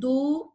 2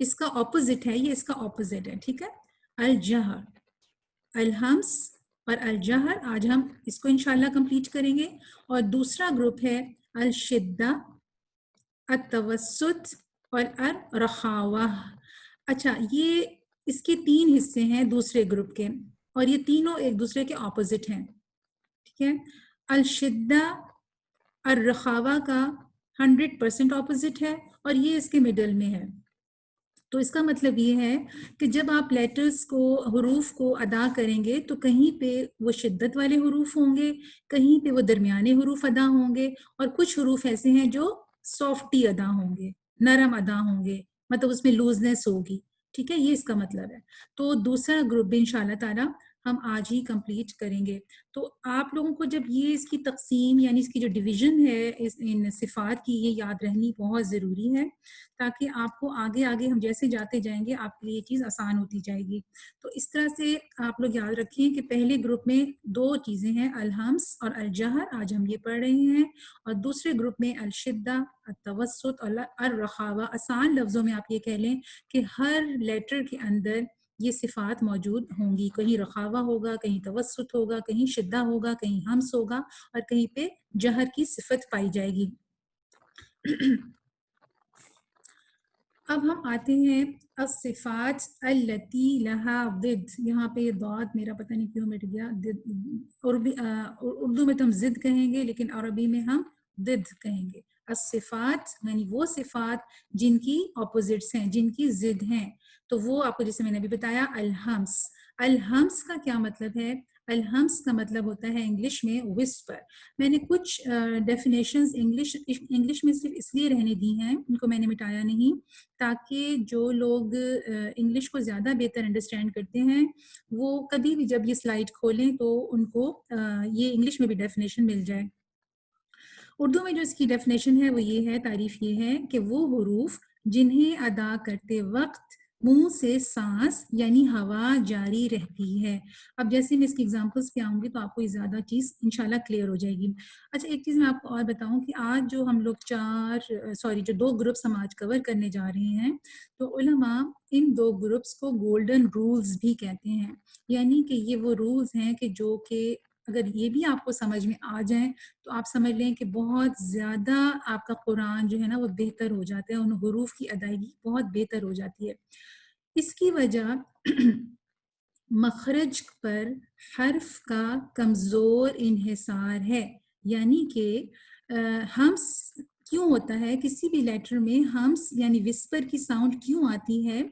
اس کا اپوزٹ ہے، یہ اس کا اپوزٹ ہے، ٹھیک ہے. الجہر، الہمس اور الجہر، آج ہم اس کو انشاءاللہ کمپلیٹ کریں گے. اور دوسرا گروپ ہے الشدہ، التوسط اور الرخاوہ. اچھا، یہ اس کے 3 حصے ہیں دوسرے گروپ کے، اور یہ تینوں ایک دوسرے کے اپوزٹ ہیں، ٹھیک ہے. الشدہ الرخاوہ کا 100% اپوزٹ ہے، اور یہ اس کے مڈل میں ہے. تو اس کا مطلب یہ ہے کہ جب آپ لیٹرز کو، حروف کو ادا کریں گے تو کہیں پہ وہ شدت والے حروف ہوں گے، کہیں پہ وہ درمیانے حروف ادا ہوں گے، اور کچھ حروف ایسے ہیں جو سافٹی ادا ہوں گے، نرم ادا ہوں گے، مطلب اس میں لوزنس ہوگی، ٹھیک ہے. یہ اس کا مطلب ہے. تو دوسرا گروپ بھی انشاءاللہ تعالی ہم آج ہی کمپلیٹ کریں گے. تو آپ لوگوں کو جب یہ اس کی تقسیم یعنی اس کی جو ڈویژن ہے ان صفات کی، یہ یاد رہنی بہت ضروری ہے، تاکہ آپ کو آگے آگے ہم جیسے جاتے جائیں گے آپ کے لیے یہ چیز آسان ہوتی جائے گی. تو اس طرح سے آپ لوگ یاد رکھیں کہ پہلے گروپ میں 2 چیزیں ہیں، الہمس اور الجہر، آج ہم یہ پڑھ رہے ہیں. اور دوسرے گروپ میں الشدہ، التوسط اور الرخاوہ. آسان لفظوں میں آپ یہ کہہ لیں کہ ہر لیٹر کے اندر یہ صفات موجود ہوں گی، کہیں رخاوہ ہوگا، کہیں توسط ہوگا، کہیں شدہ ہوگا، کہیں ہمس ہوگا، اور کہیں پہ جہر کی صفت پائی جائے گی. اب ہم آتے ہیں الصفات التی لہا ضد. یہاں پہ یہ ضاد میرا پتہ نہیں کیوں مٹ گیا. اردو میں تو ہم ضد کہیں گے، لیکن عربی میں ہم ضد کہیں گے. الصفات یعنی وہ صفات جن کی اپوزٹس ہیں، جن کی ضد ہیں. تو وہ آپ کو جیسے میں نے ابھی بتایا الہمس. الہمس کا کیا مطلب ہے؟ الہمس کا مطلب ہوتا ہے انگلش میں وسپر. میں نے کچھ ڈیفینیشنز انگلش میں صرف اس لیے رہنے دی ہیں، ان کو میں نے مٹایا نہیں، تاکہ جو لوگ انگلش کو زیادہ بہتر انڈرسٹینڈ کرتے ہیں وہ کبھی بھی جب یہ سلائیڈ کھولیں تو ان کو یہ انگلش میں بھی ڈیفینیشن مل جائے. اردو میں جو اس کی ڈیفینیشن ہے وہ یہ ہے، تعریف یہ ہے کہ وہ حروف جنہیں ادا کرتے وقت منہ سے سانس یعنی ہوا جاری رہتی ہے. اب جیسے میں اس کی ایگزامپلس پہ آؤں گی تو آپ کو یہ زیادہ چیز انشاءاللہ کلیئر ہو جائے گی. اچھا، ایک چیز میں آپ کو اور بتاؤں کہ آج جو ہم لوگ جو 2 گروپس ہم آج کور کرنے جا رہے ہیں، تو علماء ان 2 گروپس کو گولڈن رولز بھی کہتے ہیں. یعنی کہ یہ وہ رولز ہیں کہ جو کہ اگر یہ بھی آپ کو سمجھ میں آ جائیں تو آپ سمجھ لیں کہ بہت زیادہ آپ کا قرآن جو ہے نا وہ بہتر ہو جاتا ہے، ان حروف کی ادائیگی بہت بہتر ہو جاتی ہے. اس کی وجہ مخرج پر حرف کا کمزور انحصار ہے. یعنی کہ ہمس کیوں ہوتا ہے کسی بھی لیٹر میں، ہمس یعنی وسپر کی ساؤنڈ کیوں آتی ہے؟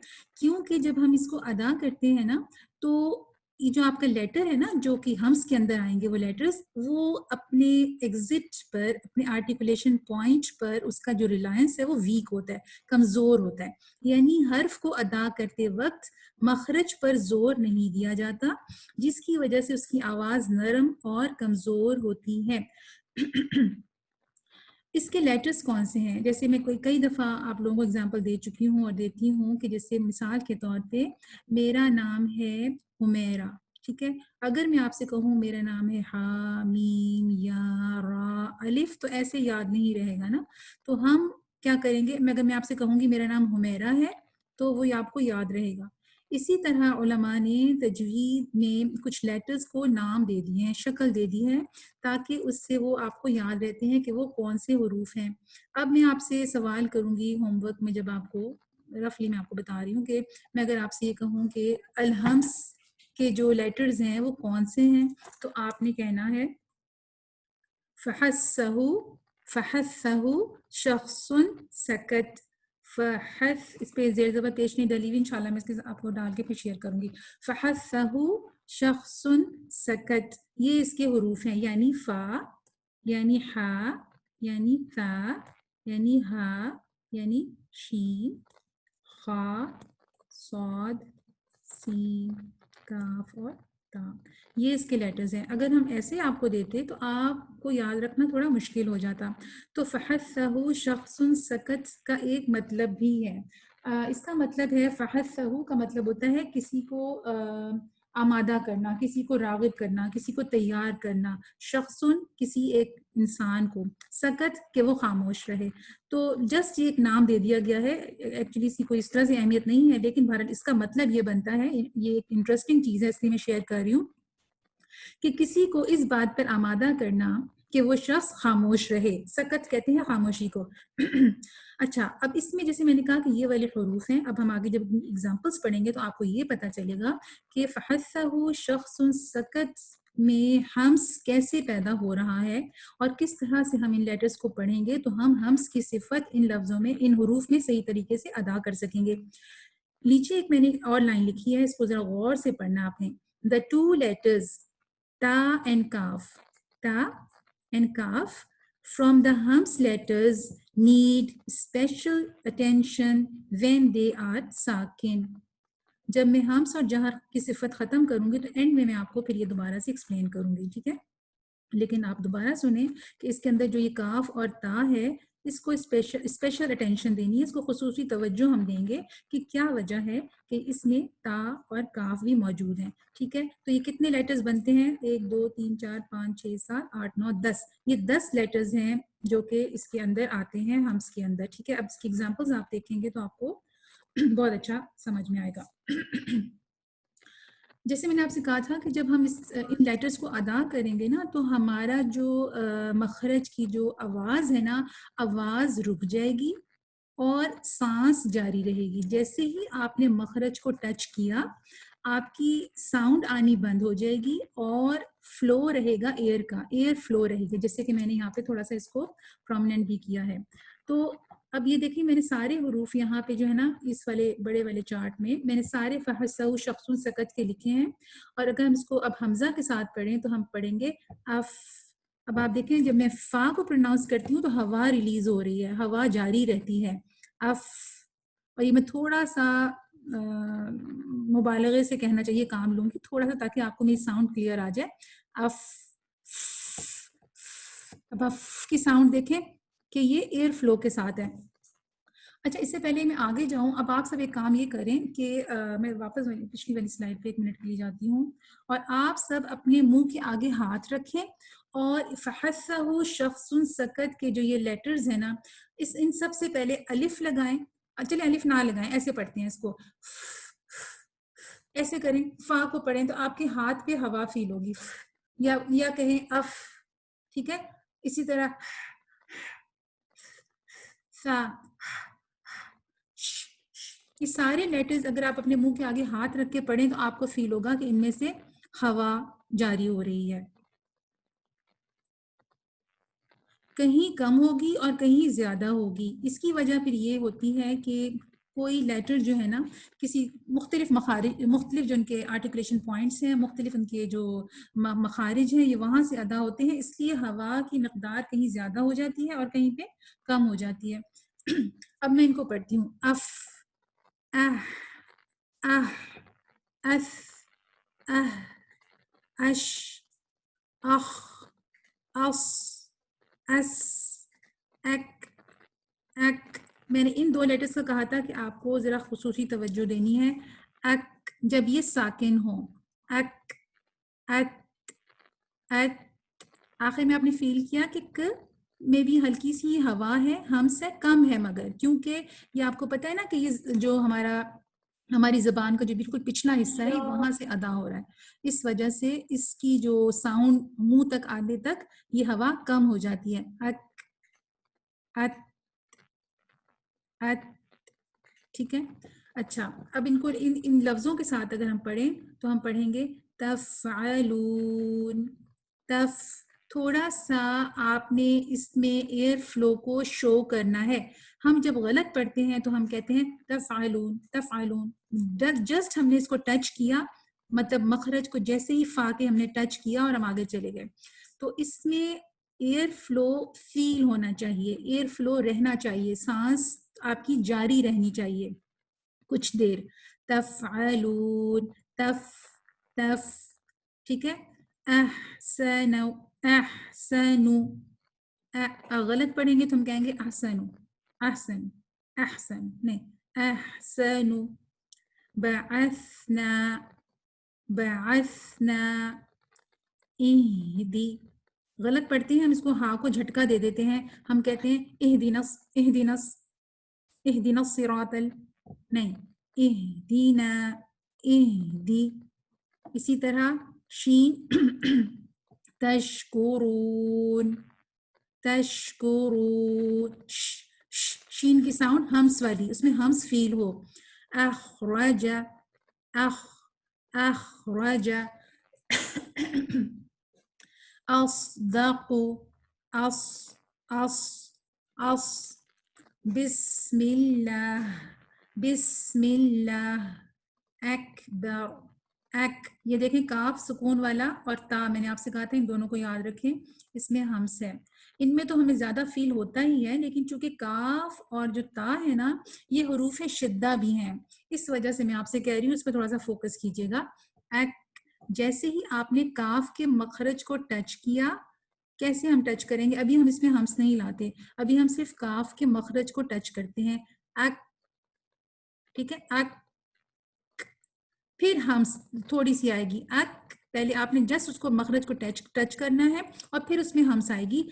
کیونکہ جب ہم اس کو ادا کرتے ہیں نا تو یہ جو آپ کا لیٹر ہے نا جو کہ ہمس کے اندر آئیں گے وہ لیٹرز، وہ اپنے ایگزٹ پر، اپنے آرٹیکولیشن پوائنٹ پر اس کا جو ریلائنس ہے وہ ویک ہوتا ہے، کمزور ہوتا ہے. یعنی حرف کو ادا کرتے وقت مخرج پر زور نہیں دیا جاتا، جس کی وجہ سے اس کی آواز نرم اور کمزور ہوتی ہے. اس کے لیٹرز کون سے ہیں؟ جیسے میں کئی دفعہ آپ لوگوں کو اگزامپل دے چکی ہوں اور دیتی ہوں کہ جیسے مثال کے طور پہ میرا نام ہے حمیرہ، ٹھیک ہے. اگر میں آپ سے کہوں میرا نام ہے ہا میم یا را الف، تو ایسے یاد نہیں رہے گا نا. تو ہم کیا کریں گے؟ اگر میں آپ سے کہوں گی میرا نام حمیرہ ہے تو وہ آپ کو یاد رہے گا. اسی طرح علماء نے تجوید میں کچھ لیٹرز کو نام دے دیے ہیں، شکل دے دی ہے، تاکہ اس سے وہ آپ کو یاد رہتے ہیں کہ وہ کون سے حروف ہیں. اب میں آپ سے سوال کروں گی ہوم ورک میں، جب آپ کو رفلی میں آپ کو بتا رہی ہوں کہ میں اگر آپ سے یہ کہوں کہ الہمس کے جو لیٹرز ہیں وہ کون سے ہیں، تو آپ نے کہنا ہے فحثہ، فحثہ شخص سکت. فحث، اس پہ زیر زبر پیش نہیں ڈلی ہوئی، انشاءاللہ میں اس کے آپ کو ڈال کے پھر شیئر کروں گی. فحثہ شخص سکت، یہ اس کے حروف ہیں، یعنی فا، یعنی ہا، یعنی تا، یعنی ہا، یعنی شین، خا، صاد، سین، کاف اور تا. یہ اس کے لیٹرز ہیں. اگر ہم ایسے آپ کو دیتے تو آپ کو یاد رکھنا تھوڑا مشکل ہو جاتا. تو فحثہ شخص سکت کا ایک مطلب بھی ہے. اس کا مطلب ہے، فحثہ کا مطلب ہوتا ہے کسی کو آمادہ کرنا، کسی کو راغب کرنا، کسی کو تیار کرنا، شخصن کسی ایک انسان کو، سکت کہ وہ خاموش رہے. تو جسٹ یہ ایک نام دے دیا گیا ہے، ایکچولی اس کی کوئی اس طرح سے اہمیت نہیں ہے، لیکن بہرحال اس کا مطلب یہ بنتا ہے، یہ ایک انٹرسٹنگ چیز ہے اس لیے میں شیئر کر رہی ہوں کہ کسی کو اس بات پر آمادہ کرنا کہ وہ شخص خاموش رہے. سکت کہتے ہیں خاموشی کو. اچھا، اب اس میں جیسے میں نے کہا کہ یہ والے حروف ہیں، اب ہم آگے جب ایگزامپلس پڑھیں گے تو آپ کو یہ پتا چلے گا کہ فحثہ شخص سکت میں ہمس کیسے پیدا ہو رہا ہے اور کس طرح سے ہم ان لیٹرز کو پڑھیں گے تو ہم ہمس کی صفت ان لفظوں میں، ان حروف میں صحیح طریقے سے ادا کر سکیں گے. نیچے ایک میں نے اور لائن لکھی ہے، اس کو ذرا غور سے پڑھنا آپ نے. The two letters ta and kaf, ta and kaf from the hums letters need special attention when they are sakin. جب میں ہمس اور جہر کی صفت ختم کروں گی تو اینڈ میں آپ کو پھر یہ دوبارہ سے ایکسپلین کروں گی، ٹھیک ہے؟ لیکن آپ دوبارہ سنیں کہ اس کے اندر جو یہ کاف اور تا ہے اس کو اسپیشل اٹینشن دینی ہے، اس کو خصوصی توجہ ہم دیں گے کہ کیا وجہ ہے کہ اس میں تا اور کاف بھی موجود ہیں. ٹھیک ہے، تو یہ کتنے لیٹرز بنتے ہیں؟ 1 2 3 4 5 6 7 8 9 10. یہ 10 لیٹرز ہیں جو کہ اس کے اندر آتے ہیں ہمس کے اندر. ٹھیک ہے، اب اس کی ایگزامپلز آپ دیکھیں گے تو آپ کو بہت اچھا سمجھ میں آئے گا. جیسے میں نے آپ سے کہا تھا کہ جب ہم ان لیٹرز کو ادا کریں گے نا تو ہمارا جو مخرج کی جو آواز ہے نا، آواز رک جائے گی اور سانس جاری رہے گی. جیسے ہی آپ نے مخرج کو ٹچ کیا آپ کی ساؤنڈ آنی بند ہو جائے گی اور فلو رہے گا ایئر کا، ایئر فلو رہے گا، جیسے کہ میں نے یہاں پہ تھوڑا سا اس کو پرومیننٹ بھی کیا ہے. تو اب یہ دیکھیں میں نے سارے حروف یہاں پہ جو ہے نا اس والے بڑے والے چارٹ میں نے سارے فحصہ شخص سکت کے لکھے ہیں، اور اگر ہم اس کو اب حمزہ کے ساتھ پڑھیں تو ہم پڑھیں گے اف. اب آپ دیکھیں جب میں فا کو پروناؤنس کرتی ہوں تو ہوا ریلیز ہو رہی ہے، ہوا جاری رہتی ہے، اف. اور یہ میں تھوڑا سا مبالغے سے کہنا چاہیے کام لوں گی تھوڑا سا تاکہ آپ کو میری ساؤنڈ کلیئر آ جائے. اف. اب اف کی ساؤنڈ دیکھیں کہ یہ ایئر فلو کے ساتھ ہے. اچھا، اس سے پہلے میں آگے جاؤں، اب آپ سب ایک کام یہ کریں کہ میں واپس پچھلی والی سلائڈ پہ 1 منٹ کے لیے جاتی ہوں، اور آپ سب اپنے منہ کے آگے ہاتھ رکھیں اور فحثہ شخص سکت کے جو یہ لیٹرز ہیں نا ان سب سے پہلے الف لگائیں. چلیں الف نہ لگائیں، ایسے پڑھتے ہیں اس کو، ایسے کریں. فا کو پڑھیں تو آپ کے ہاتھ پہ ہوا فیل ہوگی، یا کہیں اف. ٹھیک ہے، اسی طرح سا. یہ سارے لیٹرز اگر آپ اپنے منہ کے آگے ہاتھ رکھ کے پڑھیں تو آپ کو فیل ہوگا کہ ان میں سے ہوا جاری ہو رہی ہے. کہیں کم ہوگی اور کہیں زیادہ ہوگی. اس کی وجہ پھر یہ ہوتی ہے کہ کوئی لیٹر جو ہے نا کسی مختلف مختلف جو ان کے آرٹیکولیشن پوائنٹس ہیں، مختلف ان کے جو مخارج ہیں، یہ وہاں سے ادا ہوتے ہیں، اس لیے ہوا کی مقدار کہیں زیادہ ہو جاتی ہے اور کہیں پہ کم ہو جاتی ہے. اب میں ان کو پڑھتی ہوں. اف، اف، اش، اخ، اس، اس، ایک، ایک. میں نے ان 2 لیٹرز کا کہا تھا کہ آپ کو ذرا خصوصی توجہ دینی ہے. ایک جب یہ ساکن ہو، ایک، ایت، ایت. آخر میں آپ نے فیل کیا کہ ک میں بھی ہلکی سی ہوا ہے، ہم سے کم ہے، مگر کیونکہ یہ آپ کو پتہ ہے نا کہ یہ جو ہماری زبان کا جو بالکل پچھلا حصہ ہے وہاں سے ادا ہو رہا ہے، اس وجہ سے اس کی جو ساؤنڈ منہ تک آنے تک یہ ہوا کم ہو جاتی ہے. اک، ات، ات. ٹھیک ہے. اچھا، اب ان کو ان لفظوں کے ساتھ اگر ہم پڑھیں تو ہم پڑھیں گے تفعلون. تف، تھوڑا سا آپ نے اس میں ایئر فلو کو شو کرنا ہے. ہم جب غلط پڑھتے ہیں تو ہم کہتے ہیں تفعلون، تفعلون. جسٹ ہم نے اس کو ٹچ کیا، مطلب مخرج کو جیسے ہی فا کے ہم نے ٹچ کیا اور ہم آگے چلے گئے، تو اس میں ایئر فلو فیل ہونا چاہیے، ایئر فلو رہنا چاہیے، سانس آپ کی جاری رہنی چاہیے کچھ دیر. تفعلون، تف، تف. ٹھیک ہے. احسنوا، احسنوا. غلط پڑھیں گے تو ہم کہیں گے احسنوا، احسن، احسن نہیں، احسنوا. بعثنا، بعثنا اہدی. غلط پڑھتے ہیں ہم اس کو ہا کو جھٹکا دے دیتے ہیں, ہم کہتے ہیں اہدینس اہدینس اہدینا الصراط نہیں اہدینا اہدی. اسی طرح شین تشکرون تشکرون, شین کی ساؤنڈ ہمس والی, اس میں ہمس فیل ہو. اخرج اخرج اصدق اس بسم اللہ اکبر یہ دیکھیں کاف سکون والا اور تا, میں نے آپ سے کہا تھا ان دونوں کو یاد رکھیں, اس میں ہمس ہے. ان میں تو ہمیں زیادہ فیل ہوتا ہی ہے, لیکن چونکہ کاف اور جو تا ہے نا یہ حروف شدہ بھی ہیں, اس وجہ سے میں آپ سے کہہ رہی ہوں اس پہ تھوڑا سا فوکس کیجیے گا. جیسے ہی آپ نے کاف کے مخرج کو ٹچ کیا, کیسے ہم ٹچ کریں گے, ابھی ہم اس میں ہمس نہیں لاتے, ابھی ہم صرف کاف کے مخرج کو ٹچ کرتے ہیں. ٹھیک ہے, پھر ہمس تھوڑی سی آئے گی. پہلے آپ نے جسٹ اس کو مخرج کو ٹچ کرنا ہے اور پھر اس میں ہمس آئے گی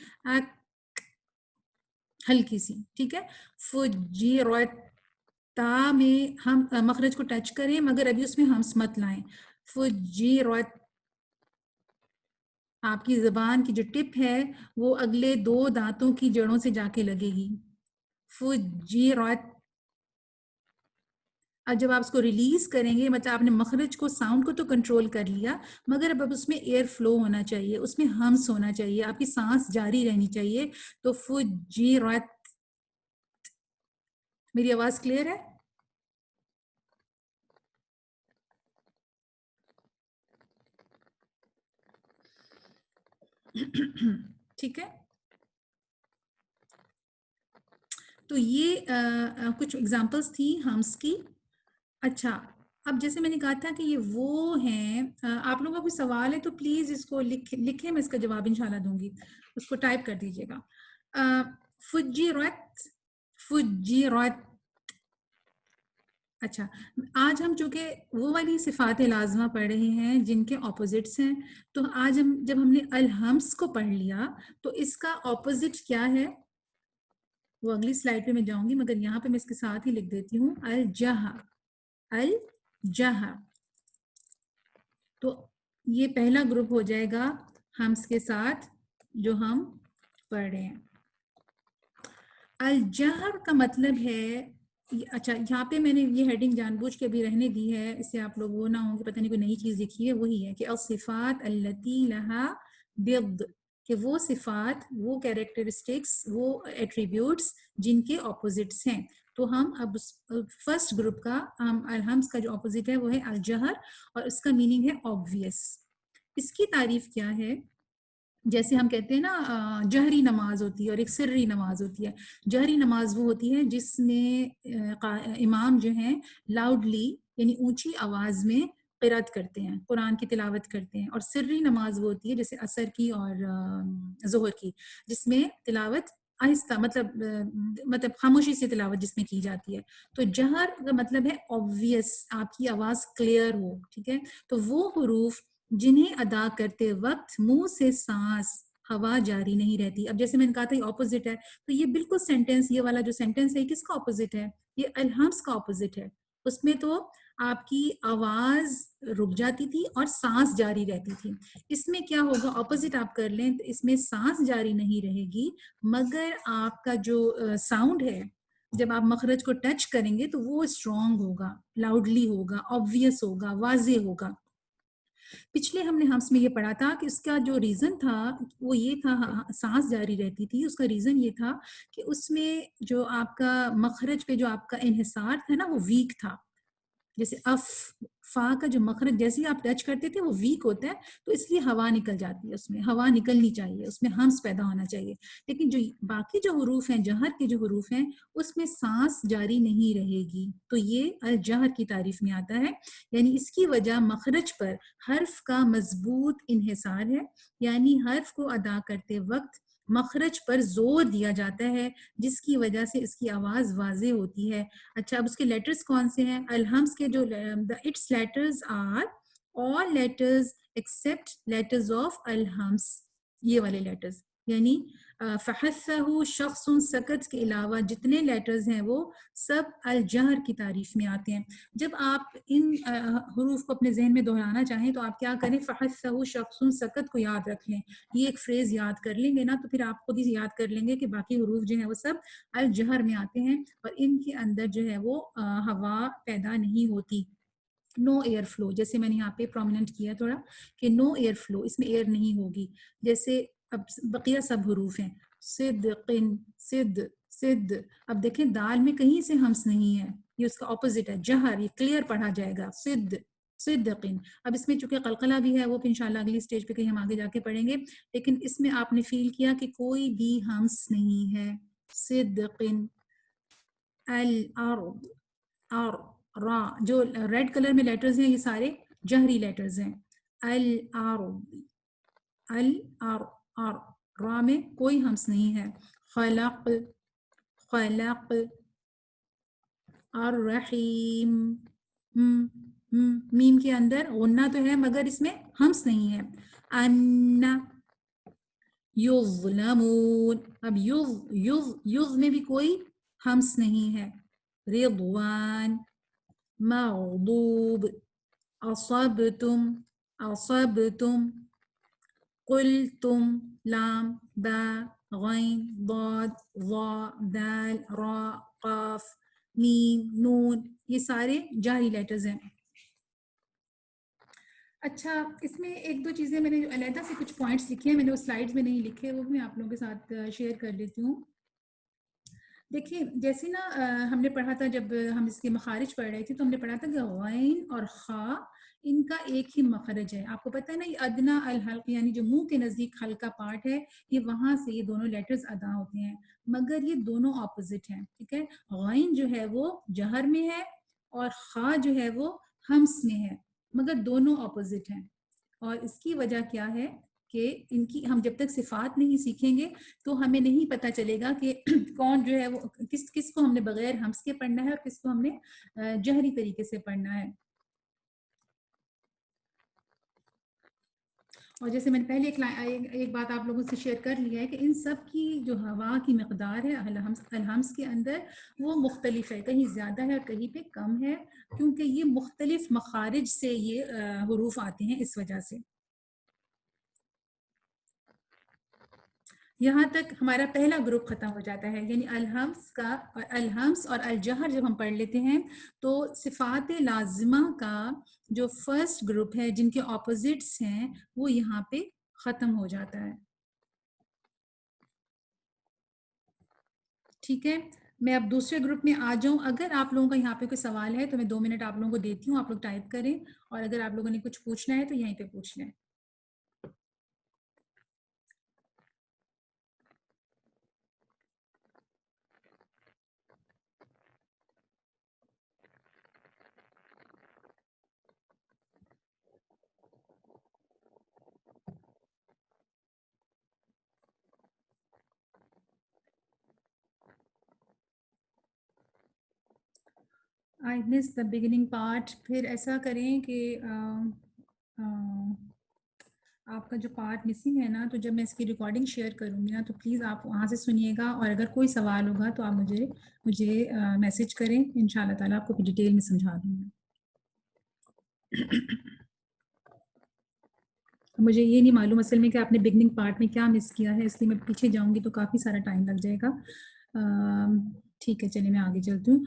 ہلکی سی. ٹھیک ہے, فجرت تا میں ہم مخرج کو ٹچ کریں مگر ابھی اس میں ہمس مت لائیں. فجرت, آپ کی زبان کی جو ٹپ ہے وہ اگلے 2 دانتوں کی جڑوں سے جا کے لگے گی. فجرت. اب جب آپ اس کو ریلیز کریں گے, مطلب آپ نے مخرج کو ساؤنڈ کو تو کنٹرول کر لیا مگر اب اس میں ایئر فلو ہونا چاہیے, اس میں ہمس ہونا چاہیے, آپ کی سانس جاری رہنی چاہیے. تو فجرت. میری آواز کلیئر ہے؟ ٹھیک ہے, تو یہ کچھ ایگزامپلس تھی ہمس کی. اچھا, اب جیسے میں نے کہا تھا کہ یہ وہ ہیں, آپ لوگوں کا کوئی سوال ہے تو پلیز اس کو لکھیں, میں اس کا جواب انشاءاللہ دوں گی, اس کو ٹائپ کر دیجیے گا. فجرت فجرت. اچھا, آج ہم چونکہ وہ والی صفات لازمہ پڑھ رہے ہیں جن کے اپوزٹس ہیں, تو آج جب ہم نے الہمس کو پڑھ لیا تو اس کا اپوزٹ کیا ہے وہ اگلی سلائڈ پہ میں جاؤں گی, مگر یہاں پہ میں اس کے ساتھ ہی لکھ دیتی ہوں الجہر. الجہر, تو یہ پہلا گروپ ہو جائے گا ہمس کے ساتھ جو ہم پڑھ رہے ہیں. الجہر کا مطلب ہے, اچھا یہاں پہ میں نے یہ ہیڈنگ جان بوجھ کے ابھی رہنے دی ہے, اس سے آپ لوگ وہ نہ ہوں کہ پتہ نہیں کوئی نئی چیز لکھی ہے. وہی ہے کہ الصفات التی لہا ضد, کہ وہ صفات, وہ کیریکٹرسٹکس, وہ ایٹریبیوٹس جن کے اپوزٹس ہیں. تو ہم اب فرسٹ گروپ کا الہمس کا جو اپوزٹ ہے وہ ہے الجہر, اور اس کا میننگ ہے obvious. اس کی تعریف کیا ہے, جیسے ہم کہتے ہیں نا جہری نماز ہوتی ہے اور ایک سری نماز ہوتی ہے. جہری نماز وہ ہوتی ہے جس میں امام جو ہیں لاؤڈلی یعنی اونچی آواز میں قرات کرتے ہیں, قرآن کی تلاوت کرتے ہیں. اور سری نماز وہ ہوتی ہے جیسے عصر کی اور ظہر کی, جس میں تلاوت آہستہ مطلب خاموشی سے تلاوت جس میں کی جاتی ہے. تو جہر کا مطلب ہے obvious, آپ کی آواز کلیئر ہو. ٹھیک ہے, تو وہ حروف جنہیں ادا کرتے وقت منہ سے سانس ہوا جاری نہیں رہتی. اب جیسے میں نے کہا تھا یہ اپوزٹ ہے, تو یہ بالکل سینٹینس, یہ والا جو سینٹینس ہے کس کا اپوزٹ ہے, یہ الہمس کا اپوزٹ ہے. اس میں تو آپ کی آواز رک جاتی تھی اور سانس جاری رہتی تھی. اس میں کیا ہوگا, اپوزٹ آپ کر لیں تو اس میں سانس جاری نہیں رہے گی, مگر آپ کا جو ساؤنڈ ہے جب آپ مخرج کو ٹچ کریں گے تو وہ اسٹرانگ ہوگا, لاؤڈلی ہوگا, obvious ہوگا, واضح ہوگا. پچھلے ہم نے ہمس میں یہ پڑھا تھا کہ اس کا جو ریزن تھا وہ یہ تھا, سانس جاری رہتی تھی, اس کا ریزن یہ تھا کہ اس میں جو آپ کا مخرج پہ جو آپ کا انحصار تھا نا وہ ویک تھا. جیسے فا کا جو مخرج جیسے ہی آپ ٹچ کرتے تھے وہ ویک ہوتا ہے, تو اس لیے ہوا نکل جاتی ہے, اس میں ہوا نکلنی چاہیے, اس میں ہمس پیدا ہونا چاہیے. لیکن جو باقی جو حروف ہیں, جہر کے جو حروف ہیں, اس میں سانس جاری نہیں رہے گی. تو یہ الجہر کی تعریف میں آتا ہے, یعنی اس کی وجہ مخرج پر حرف کا مضبوط انحصار ہے, یعنی حرف کو ادا کرتے وقت مخرج پر زور دیا جاتا ہے جس کی وجہ سے اس کی آواز واضح ہوتی ہے. اچھا, اب اس کے لیٹرز کون سے ہیں, الہمس کے جو its letters are all letters except letters of al-hams, یہ والے لیٹرز یعنی فحثہ شخص سکت کے علاوہ جتنے لیٹرز ہیں وہ سب الجہر کی تعریف میں آتے ہیں. جب آپ ان حروف کو اپنے ذہن میں دہرانا چاہیں تو آپ کیا کریں, فحثہ شخص سکت کو یاد رکھ لیں, یہ ایک فریز یاد کر لیں گے نا تو پھر آپ خود ہی یاد کر لیں گے کہ باقی حروف جو ہیں وہ سب الجہر میں آتے ہیں اور ان کے اندر جو ہے وہ ہوا پیدا نہیں ہوتی. نو ایئر فلو, جیسے میں نے یہاں پہ پرومیننٹ کیا تھوڑا کہ نو ایئر فلو, اس میں ایئر نہیں ہوگی. جیسے اب بقیہ سب حروف ہیں, صدقن, صد, صد, اب دیکھیں دال میں کہیں سے ہمس نہیں ہے, یہ اس کا اپوزٹ ہے, جہر, یہ کلیئر پڑھا جائے گا, صد, صدقن. اب اس میں چونکہ قلقلہ بھی ہے وہ کہ انشاءاللہ اگلی سٹیج پہ کہیں ہم آگے جا کے پڑھیں گے, لیکن اس میں آپ نے فیل کیا کہ کوئی بھی ہمس نہیں ہے. صدقن, الارض, را, جو ریڈ کلر میں لیٹرز ہیں یہ سارے جہری لیٹرز ہیں. الارض, را میں کوئی ہمس نہیں ہے. خلق, خلق, الرحیم, میم کے اندر غنہ تو ہے مگر اس میں ہمس نہیں ہے. ان, یظلمون, اب یظ میں بھی کوئی ہمس نہیں ہے. رضوان, مغضوب, اصبتم, اصبتم, قلتم, لام, با, غین, ضاد, ظا, دال, را, قاف, میم, نون, یہ سارے جاری لیٹرز ہیں. اچھا, اس میں ایک دو چیزیں میں نے جو علیحدہ سے کچھ پوائنٹس لکھے ہیں, میں نے وہ سلائیڈز میں نہیں لکھے, وہ میں آپ لوگوں کے ساتھ شیئر کر لیتی ہوں. دیکھیں جیسے نا ہم نے پڑھا تھا جب ہم اس کے مخارج پڑھ رہے تھے تو ہم نے پڑھا تھا کہ غین اور خا ان کا ایک ہی مخرج ہے. آپ کو پتہ ہے نا یہ ادنا الحلق یعنی جو منہ کے نزدیک حلق کا پارٹ ہے یہ وہاں سے یہ دونوں لیٹرز ادا ہوتے ہیں, مگر یہ دونوں اپوزٹ ہیں. ٹھیک ہے, غین جو ہے وہ جہر میں ہے اور خا جو ہے وہ ہمس میں ہے, مگر دونوں اپوزٹ ہیں. اور اس کی وجہ کیا ہے کہ ان کی ہم جب تک صفات نہیں سیکھیں گے تو ہمیں نہیں پتہ چلے گا کہ کون جو ہے وہ کس کو ہم نے بغیر ہمس کے پڑھنا ہے اور کس کو ہم نے جہری طریقے سے پڑھنا ہے. اور جیسے میں نے پہلے ایک بات آپ لوگوں سے شیئر کر لیا ہے کہ ان سب کی جو ہوا کی مقدار ہے الہمس کے اندر وہ مختلف ہے, کہیں زیادہ ہے اور کہیں پہ کم ہے, کیونکہ یہ مختلف مخارج سے یہ حروف آتے ہیں اس وجہ سے. یہاں تک ہمارا پہلا گروپ ختم ہو جاتا ہے, یعنی الہمس اور الجہر جب ہم پڑھ لیتے ہیں تو صفات لازمہ کا جو فرسٹ گروپ ہے جن کے اپوزٹس ہیں وہ یہاں پہ ختم ہو جاتا ہے. ٹھیک ہے, میں اب دوسرے گروپ میں آ جاؤں. اگر آپ لوگوں کا یہاں پہ کوئی سوال ہے تو میں 2 منٹ آپ لوگوں کو دیتی ہوں, آپ لوگ ٹائپ کریں, اور اگر آپ لوگوں نے کچھ پوچھنا ہے تو یہیں پہ پوچھ لیں. I missed the beginning part. پھر ایسا کریں کہ آپ کا جو پارٹ مسنگ ہے نا, تو جب میں اس کی ریکارڈنگ شیئر کروں گی نا تو پلیز آپ وہاں سے سنیے گا, اور اگر کوئی سوال ہوگا تو آپ مجھے میسج کریں, ان شاء اللہ تعالیٰ آپ کو ڈیٹیل میں سمجھا دوں گا. مجھے یہ نہیں معلوم اصل میں کہ آپ نے بگننگ پارٹ میں کیا مس کیا ہے, اس لیے میں پیچھے جاؤں گی تو کافی سارا ٹائم لگ جائے گا. ٹھیک ہے, چلیے میں آگے چلتی ہوں.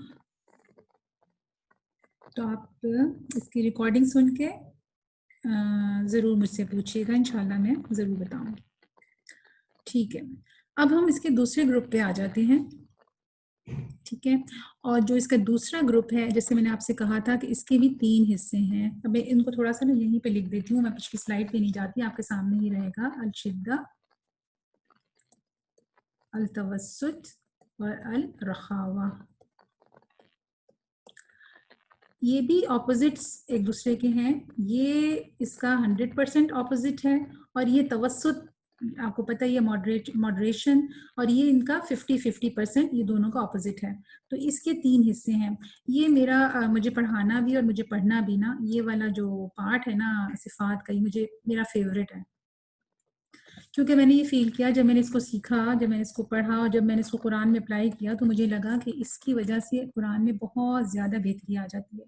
تو آپ اس کی ریکارڈنگ سن کے ضرور مجھ سے پوچھیے گا, انشاءاللہ میں ضرور بتاؤں گی. ٹھیک ہے, اب ہم اس کے دوسرے گروپ پہ آ جاتے ہیں. ٹھیک ہے, اور جو اس کا دوسرا گروپ ہے جیسے میں نے آپ سے کہا تھا کہ اس کے بھی 3 حصے ہیں. اب میں ان کو تھوڑا سا نا یہیں پہ لکھ دیتی ہوں, میں پچھلی سلائڈ پہ نہیں جاتی, آپ کے سامنے ہی رہے گا. الشدہ, التوسط اور الرخاوہ. یہ بھی اپوزٹس ایک دوسرے کے ہیں. یہ اس کا 100% اپوزٹ ہے اور یہ توسط آپ کو پتہ یہ ماڈریشن اور یہ ان کا 50-50%، یہ دونوں کا اپوزٹ ہے. تو اس کے 3 حصے ہیں. یہ میرا مجھے پڑھانا بھی اور مجھے پڑھنا بھی نا، یہ والا جو پارٹ ہے نا صفات کا، یہ میرا فیوریٹ ہے. کیونکہ میں نے یہ فیل کیا جب میں نے اس کو سیکھا، جب میں نے اس کو پڑھا اور جب میں نے اس کو قرآن میں اپلائی کیا، تو مجھے لگا کہ اس کی وجہ سے قرآن میں بہت زیادہ بہتری آ جاتی ہے.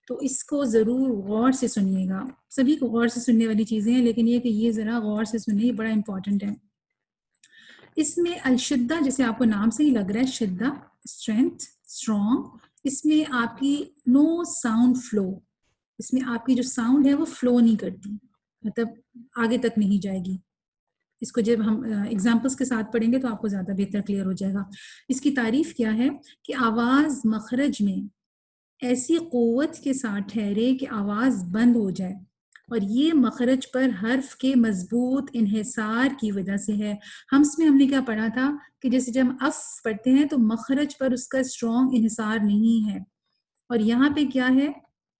تو اس کو ضرور غور سے سنیے گا. سبھی کو غور سے سننے والی چیزیں ہیں، لیکن یہ کہ یہ ذرا غور سے سنیے، یہ بڑا امپورٹنٹ ہے. اس میں الشدہ، جیسے آپ کو نام سے ہی لگ رہا ہے، شدہ اسٹرینتھ، اسٹرانگ. اس میں آپ کی نو ساؤنڈ فلو، اس میں آپ کی جو ساؤنڈ ہے وہ فلو نہیں کرتی، مطلب آگے تک نہیں جائے گی. اس کو جب ہم ایگزامپلس کے ساتھ پڑھیں گے تو آپ کو زیادہ بہتر کلیئر ہو جائے گا. اس کی تعریف کیا ہے کہ آواز مخرج میں ایسی قوت کے ساتھ ٹھہرے کہ آواز بند ہو جائے، اور یہ مخرج پر حرف کے مضبوط انحصار کی وجہ سے ہے. ہمس میں ہم نے کیا پڑھا تھا کہ جیسے جب ہم اف پڑھتے ہیں تو مخرج پر اس کا اسٹرانگ انحصار نہیں ہے، اور یہاں پہ کیا ہے،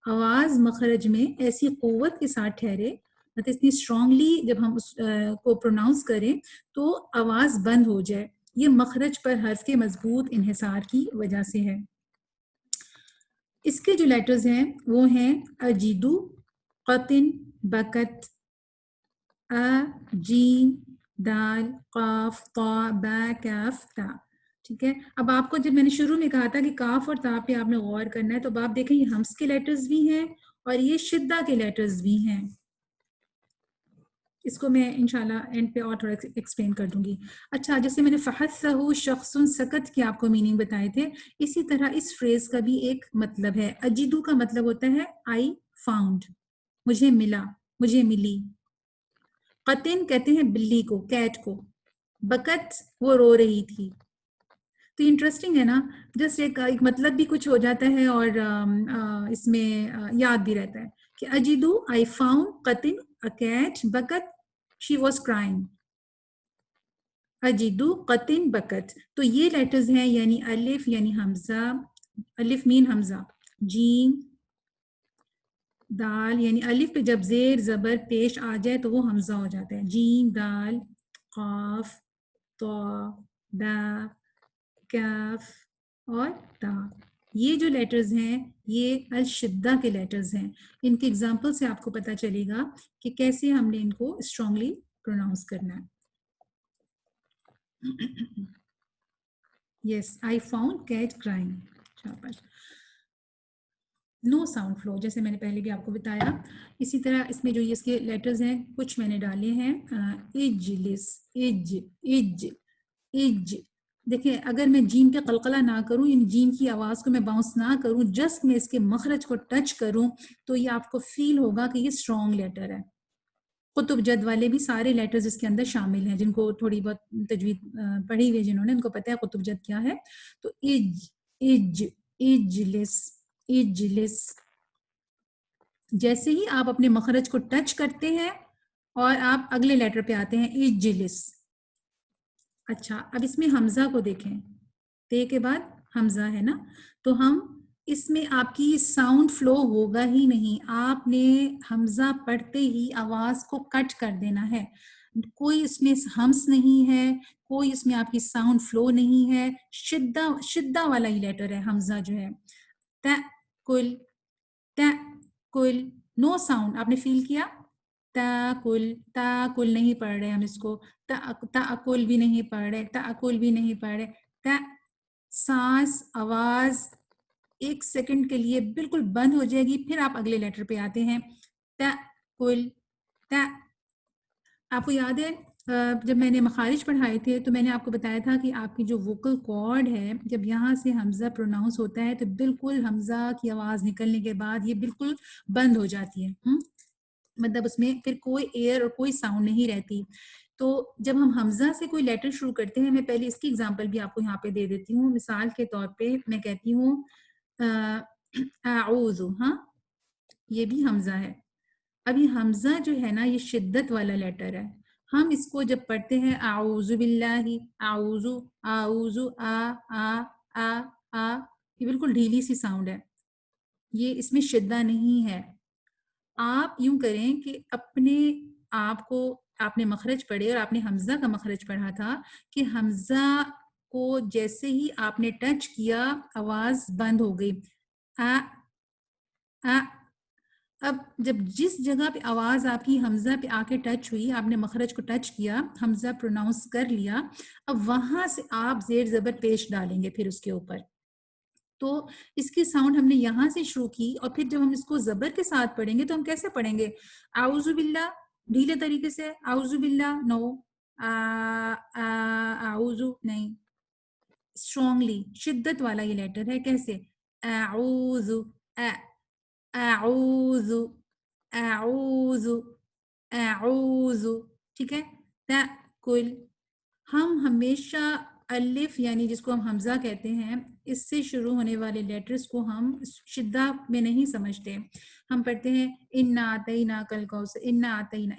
آواز مخرج میں ایسی قوت کے ساتھ ٹھہرے، مطلب اتنی اسٹرانگلی جب ہم اس کو پروناؤنس کریں تو آواز بند ہو جائے. یہ مخرج پر حرف کے مضبوط انحصار کی وجہ سے ہے. اس کے جو لیٹرز ہیں وہ ہیں اجیدو، قطن، بکت، ا، جیم، دال، قاف، طا، با، کاف، تا. ٹھیک ہے. اب آپ کو جب میں نے شروع میں کہا تھا کہ کاف اور تا پہ آپ نے غور کرنا ہے، تو اب آپ دیکھیں یہ ہمس کے لیٹرز بھی ہیں اور یہ شدہ کے لیٹرز بھی ہیں. اس کو میں انشاءاللہ اینڈ پہ اور تھوڑا ایکسپلین کر دوں گی. اچھا، جیسے میں نے فحثہ شخص سکت کے آپ کو میننگ بتائے تھے، اسی طرح اس فریز کا بھی ایک مطلب ہے. اجدو کا مطلب ہوتا ہے آئی فاؤنڈ، مجھے ملا، مجھے ملی. قطن کہتے ہیں بلی کو، کیٹ کو. بکت وہ رو رہی تھی. تو انٹرسٹنگ ہے نا، جسٹ ایک مطلب بھی کچھ ہو جاتا ہے اور اس میں یاد بھی رہتا ہے کہ اجدو آئی فاؤنڈ قطن a cat بکت she was crying. اجدو قطن بکت. تو یہ لیٹرز ہیں، یعنی الف یعنی حمزہ، الف مین حمزہ، جیم، دال یعنی الف پہ جب زیر زبر پیش آ جائے تو وہ حمزہ ہو جاتا ہے. جیم، دال، قاف، طا، با، کاف اور تا. یہ جو لیٹرز ہیں یہ الشدہ کے لیٹرز ہیں. ان کے ایگزامپل سے آپ کو پتہ چلے گا کہ کیسے ہم نے ان کو اسٹرانگلی پروناؤنس کرنا ہے. یس، آئی فاؤنڈ کیٹ کرائنگ. شاباش. نو ساؤنڈ فلو، جیسے میں نے پہلے بھی آپ کو بتایا. اسی طرح اس میں جو اس کے لیٹرز ہیں کچھ میں نے ڈالے ہیں. اجلس، اج، اج، اج. دیکھیں اگر میں جیم پہ قلقلہ نہ کروں، یعنی جیم کی آواز کو میں باؤنس نہ کروں، جسٹ میں اس کے مخرج کو ٹچ کروں، تو یہ آپ کو فیل ہوگا کہ یہ اسٹرانگ لیٹر ہے. قطب جد والے بھی سارے لیٹرز اس کے اندر شامل ہیں، جن کو تھوڑی بہت تجوید پڑھی ہوئی جنہوں نے، ان کو پتہ ہے قطب جد کیا ہے. تو اج، اج، اجلس، اجلس. جیسے ہی آپ اپنے مخرج کو ٹچ کرتے ہیں اور آپ اگلے لیٹر پہ آتے ہیں، اجلس. اچھا، اب اس میں حمزہ کو دیکھیں، تے کے بعد حمزہ ہے نا، تو ہم اس میں آپ کی ساؤنڈ فلو ہوگا ہی نہیں. آپ نے حمزہ پڑھتے ہی آواز کو کٹ کر دینا ہے. کوئی اس میں ہمس نہیں ہے، کوئی اس میں آپ کی ساؤنڈ فلو نہیں ہے. شدہ، شدہ والا ہی لیٹر ہے حمزہ جو ہے. تأکل، تأکل، نو ساؤنڈ. آپ نے فیل کیا؟ تاکل، تاکل نہیں پڑھ رہے ہم اس کو. تاکل بھی نہیں پڑھ رہے، تاکل بھی نہیں پڑھ رہے. تا، سانس، آواز 1 سیکنڈ کے لیے بالکل بند ہو جائے گی، پھر آپ اگلے لیٹر پہ آتے ہیں. تاکل، تا. آپ کو یاد ہے جب میں نے مخارج پڑھائے تھے تو میں نے آپ کو بتایا تھا کہ آپ کی جو ووکل کارڈ ہے، جب یہاں سے حمزہ پروناؤنس ہوتا ہے تو بالکل حمزہ کی آواز نکلنے کے بعد یہ بالکل بند ہو جاتی ہے. مطلب اس میں پھر کوئی ایئر اور کوئی ساؤنڈ نہیں رہتی. تو جب ہم حمزہ سے کوئی لیٹر شروع کرتے ہیں، میں پہلے اس کی اگزامپل بھی آپ کو یہاں پہ دے دیتی ہوں. مثال کے طور پہ میں کہتی ہوں اعوذ، ہاں یہ بھی حمزہ ہے. ابھی حمزہ جو ہے نا یہ شدت والا لیٹر ہے. ہم اس کو جب پڑھتے ہیں اعوذ باللہ، اعوذ، اعوذ، آ آ آ آ، یہ بالکل ڈھیلی سی ساؤنڈ ہے، یہ اس میں شدہ نہیں ہے. آپ یوں کریں کہ اپنے آپ کو آپ نے مخرج پڑھے اور آپ نے حمزہ کا مخرج پڑھا تھا کہ حمزہ کو جیسے ہی آپ نے ٹچ کیا آواز بند ہو گئی. اب جب جس جگہ پہ آواز آپ کی حمزہ پہ آ کے ٹچ ہوئی، آپ نے مخرج کو ٹچ کیا، حمزہ پروناؤنس کر لیا، اب وہاں سے آپ زیر زبر پیش ڈالیں گے پھر اس کے اوپر. تو اس کی ساؤنڈ ہم نے یہاں سے شروع کی، اور پھر جب ہم اس کو زبر کے ساتھ پڑھیں گے تو ہم کیسے پڑھیں گے؟ اعوذ باللہ ڈھیلے طریقے سے، اعوذ باللہ نو، اعوذ نہیں، اسٹرانگلی شدت والا یہ لیٹر ہے. کیسے؟ اعوذ، اعوذ، اعوذ، اعوذ. ٹھیک ہے. تأکل. ہم ہمیشہ الف یعنی جس کو ہم حمزہ کہتے ہیں، اس سے شروع ہونے والے لیٹرز کو ہم شدہ میں نہیں سمجھتے. ہم پڑھتے ہیں انا آتینا کل کوثر، انا آتینا،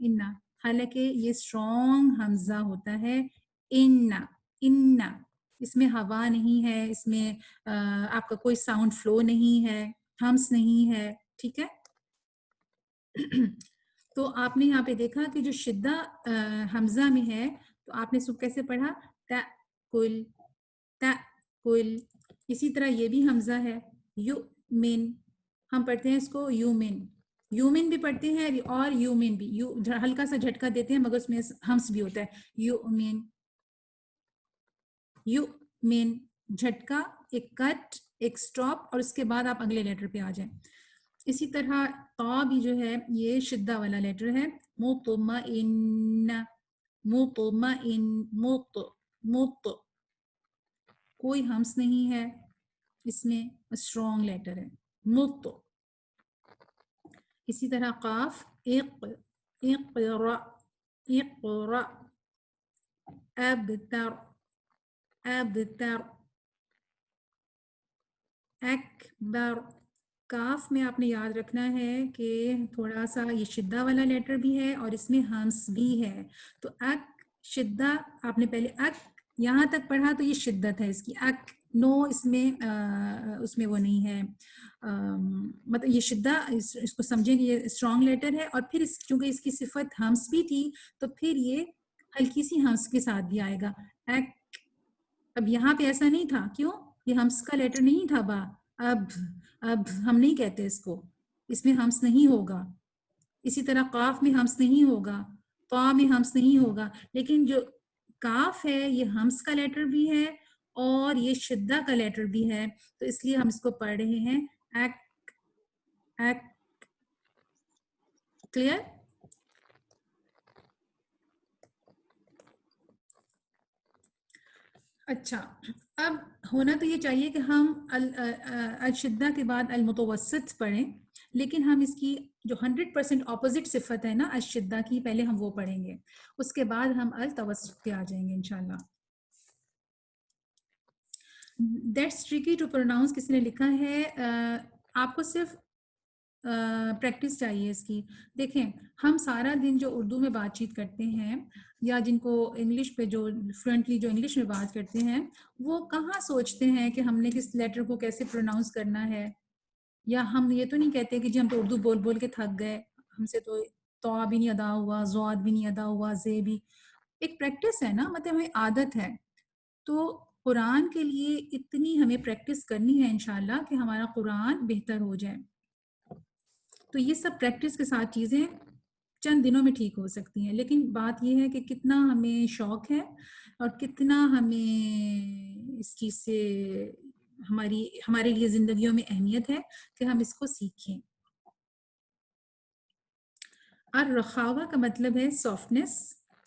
انا، حالانکہ یہ اسٹرانگ حمزہ ہوتا ہے. انا، اس میں ہوا نہیں ہے، اس میں آپ کا کوئی ساؤنڈ فلو نہیں ہے، ہمس نہیں ہے. ٹھیک ہے. تو آپ نے یہاں پہ دیکھا کہ جو شدہ حمزہ میں ہے تو آپ نے سب کیسے پڑھا؟ تأکل، تأکل. اسی طرح یہ بھی حمزہ ہے، یؤمن، ہم پڑھتے ہیں اس کو یومن، یومن بھی پڑھتے ہیں اور یومن بھی، ہلکا سا جھٹکا دیتے ہیں مگر اس میں ہمس بھی ہوتا ہے. یؤمن، یؤمن، جھٹکا، ایک کٹ، ایک سٹاپ، اور اس کے بعد آپ اگلے لیٹر پہ آ جائیں. اسی طرح طا بھی جو ہے یہ شدہ والا لیٹر ہے. مطمئن، مطمئن، مط، کوئی ہمس نہیں ہے اس میں، اسٹرانگ لیٹر ہے مط. اسی طرح قاف، اقرا، اقرا، ابتر، ابتر، اکبر. کاف میں آپ نے یاد رکھنا ہے کہ تھوڑا سا یہ شدہ والا لیٹر بھی ہے اور اس میں ہمس بھی ہے. تو اک شدہ، آپ نے پہلے اک یہاں تک پڑھا تو یہ شدت ہے اس کی. اک نو، اس میں وہ نہیں ہے، مطلب یہ شدہ، اس کو سمجھیں کہ یہ اسٹرانگ لیٹر ہے. اور پھر چونکہ اس کی صفت ہمس بھی تھی تو پھر یہ ہلکی سی ہمس کے ساتھ بھی آئے گا. اک. اب یہاں پہ ایسا نہیں تھا، کیوں؟ یہ ہمس کا لیٹر نہیں تھا. با، اب ہم نہیں کہتے اس کو، اس میں ہمس نہیں ہوگا. اسی طرح قاف میں ہمس نہیں ہوگا، طا میں ہمس نہیں ہوگا. لیکن جو کاف ہے یہ ہمس کا لیٹر بھی ہے اور یہ شدہ کا لیٹر بھی ہے، تو اس لیے ہم اس کو پڑھ رہے ہیں ایک، ایک. کلیئر؟ اچھا، اب ہونا تو یہ چاہیے کہ ہم الشدہ کے بعد المتوسط پڑھیں، لیکن ہم اس کی جو 100% اپوزٹ صفت ہے نا الشدہ کی، پہلے ہم وہ پڑھیں گے، اس کے بعد ہم التوسط پہ آ جائیں گے انشاءاللہ. دیٹس ٹریکی ٹو پروناؤنس کس نے لکھا ہے؟ آپ کو صرف پریکٹس چاہیے اس کی. دیکھیں، ہم سارا دن جو اردو میں بات چیت کرتے ہیں یا جن کو انگلش پہ جو فلوئنٹلی جو انگلش میں بات کرتے ہیں، وہ کہاں سوچتے ہیں کہ ہم نے کس لیٹر کو کیسے پروناؤنس کرنا ہے. یا ہم یہ تو نہیں کہتے کہ جی ہم تو اردو بول بول کے تھک گئے، ہم سے تو طا بھی نہیں ادا ہوا، ضاد بھی نہیں ادا ہوا، زے بھی. ایک پریکٹس ہے نا، مطلب ہمیں عادت ہے. تو قرآن کے لیے اتنی ہمیں پریکٹس کرنی ہے انشاءاللہ کہ ہمارا قرآن بہتر ہو جائے. تو یہ سب پریکٹس کے ساتھ چیزیں چند دنوں میں ٹھیک ہو سکتی ہیں، لیکن بات یہ ہے کہ کتنا ہمیں شوق ہے اور کتنا ہمیں اس چیز سے ہمارے لیے زندگیوں میں اہمیت ہے کہ ہم اس کو سیکھیں. الرخاوہ کا مطلب ہے سافٹنس،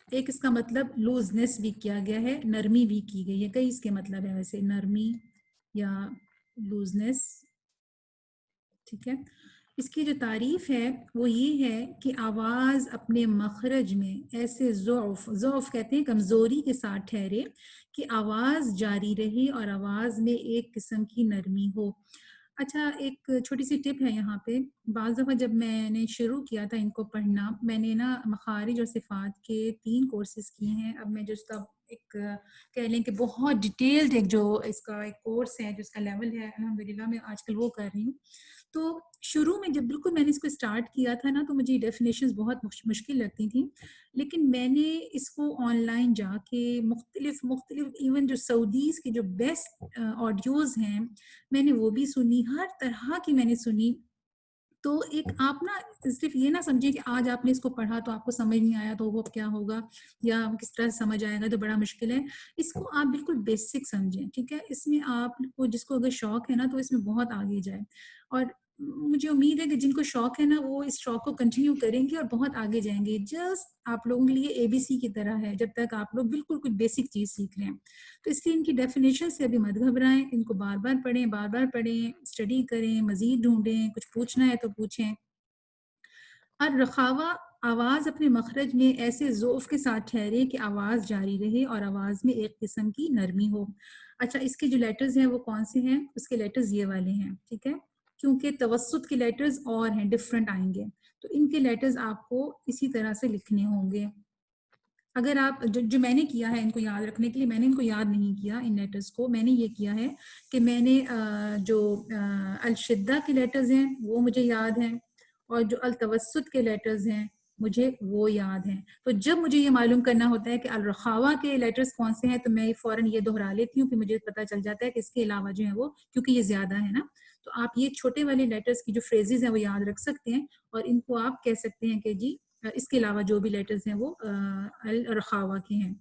ایک اس کا مطلب لوزنس بھی کیا گیا ہے، نرمی بھی کی گئی ہے. کئی اس کے مطلب ہے ویسے، نرمی یا لوزنس. ٹھیک ہے. اس کی جو تعریف ہے وہ یہ ہے کہ آواز اپنے مخرج میں ایسے ضعف کہتے ہیں کمزوری کے ساتھ ٹھہرے کہ آواز جاری رہے اور آواز میں ایک قسم کی نرمی ہو. اچھا، ایک چھوٹی سی ٹپ ہے یہاں پہ. بعض دفعہ جب میں نے شروع کیا تھا ان کو پڑھنا، میں نے نا مخارج اور صفات کے 3 کورسز کیے ہیں. اب میں جو اس کا ایک کہہ لیں کہ بہت ڈیٹیلڈ ایک جو اس کا ایک کورس ہے جو اس کا لیول ہے، الحمدللہ میں آج کل وہ کر رہی ہوں. تو شروع میں جب بالکل میں نے اس کو اسٹارٹ کیا تھا نا تو مجھے ڈیفینیشنز بہت مشکل لگتی تھیں، لیکن میں نے اس کو آن لائن جا کے مختلف ایون جو سعودیز کے جو بیسٹ آڈیوز ہیں میں نے وہ بھی سنی، ہر طرح کی میں نے سنی. تو ایک آپ نا صرف یہ نہ سمجھیں کہ آج آپ نے اس کو پڑھا تو آپ کو سمجھ نہیں آیا تو وہ کیا ہوگا یا کس طرح سمجھ آئے گا تو بڑا مشکل ہے. اس کو آپ بالکل بیسک سمجھیں، ٹھیک ہے. اس میں آپ کو جس کو اگر شوق ہے نا تو اس میں بہت آگے جائے، اور مجھے امید ہے کہ جن کو شوق ہے نا وہ اس شوق کو کنٹینیو کریں گے اور بہت آگے جائیں گے. جسٹ آپ لوگوں کے لیے ABC کی طرح ہے، جب تک آپ لوگ بالکل کوئی بیسک چیز سیکھ رہے ہیں. تو اس لیے ان کی ڈیفینیشن سے ابھی مت گھبرائیں، ان کو بار بار پڑھیں، اسٹڈی کریں، مزید ڈھونڈیں، کچھ پوچھنا ہے تو پوچھیں. الرخاوہ، آواز اپنے مخرج میں ایسے ذوف کے ساتھ ٹھہرے کہ آواز جاری رہے اور آواز میں ایک قسم کی نرمی ہو. اچھا، اس کے جو لیٹرز ہیں وہ کون سے ہیں؟ اس کے لیٹرز یہ والے ہیں، ٹھیک ہے، کیونکہ توسط کے لیٹرز اور ہیں، ڈفرنٹ آئیں گے، تو ان کے لیٹرز آپ کو اسی طرح سے لکھنے ہوں گے. اگر آپ جو میں نے کیا ہے ان کو یاد رکھنے کے لیے، میں نے ان کو یاد نہیں کیا ان لیٹرز کو. میں نے یہ کیا ہے کہ میں نے جو الشدہ کے لیٹرز ہیں وہ مجھے یاد ہیں، اور جو التوسط کے لیٹرز ہیں مجھے وہ یاد ہیں. تو جب مجھے یہ معلوم کرنا ہوتا ہے کہ الرخاوہ کے لیٹرز کون سے ہیں تو میں فوراً یہ دہرا لیتی ہوں، پھر مجھے پتہ چل جاتا ہے کہ اس کے علاوہ جو ہیں وہ، کیونکہ یہ زیادہ ہے نا، تو آپ یہ چھوٹے والے لیٹرز کی جو فریزز ہیں وہ یاد رکھ سکتے ہیں، اور ان کو آپ کہہ سکتے ہیں کہ جی اس کے علاوہ جو بھی لیٹرز ہیں وہ الرخاوہ کے ہیں.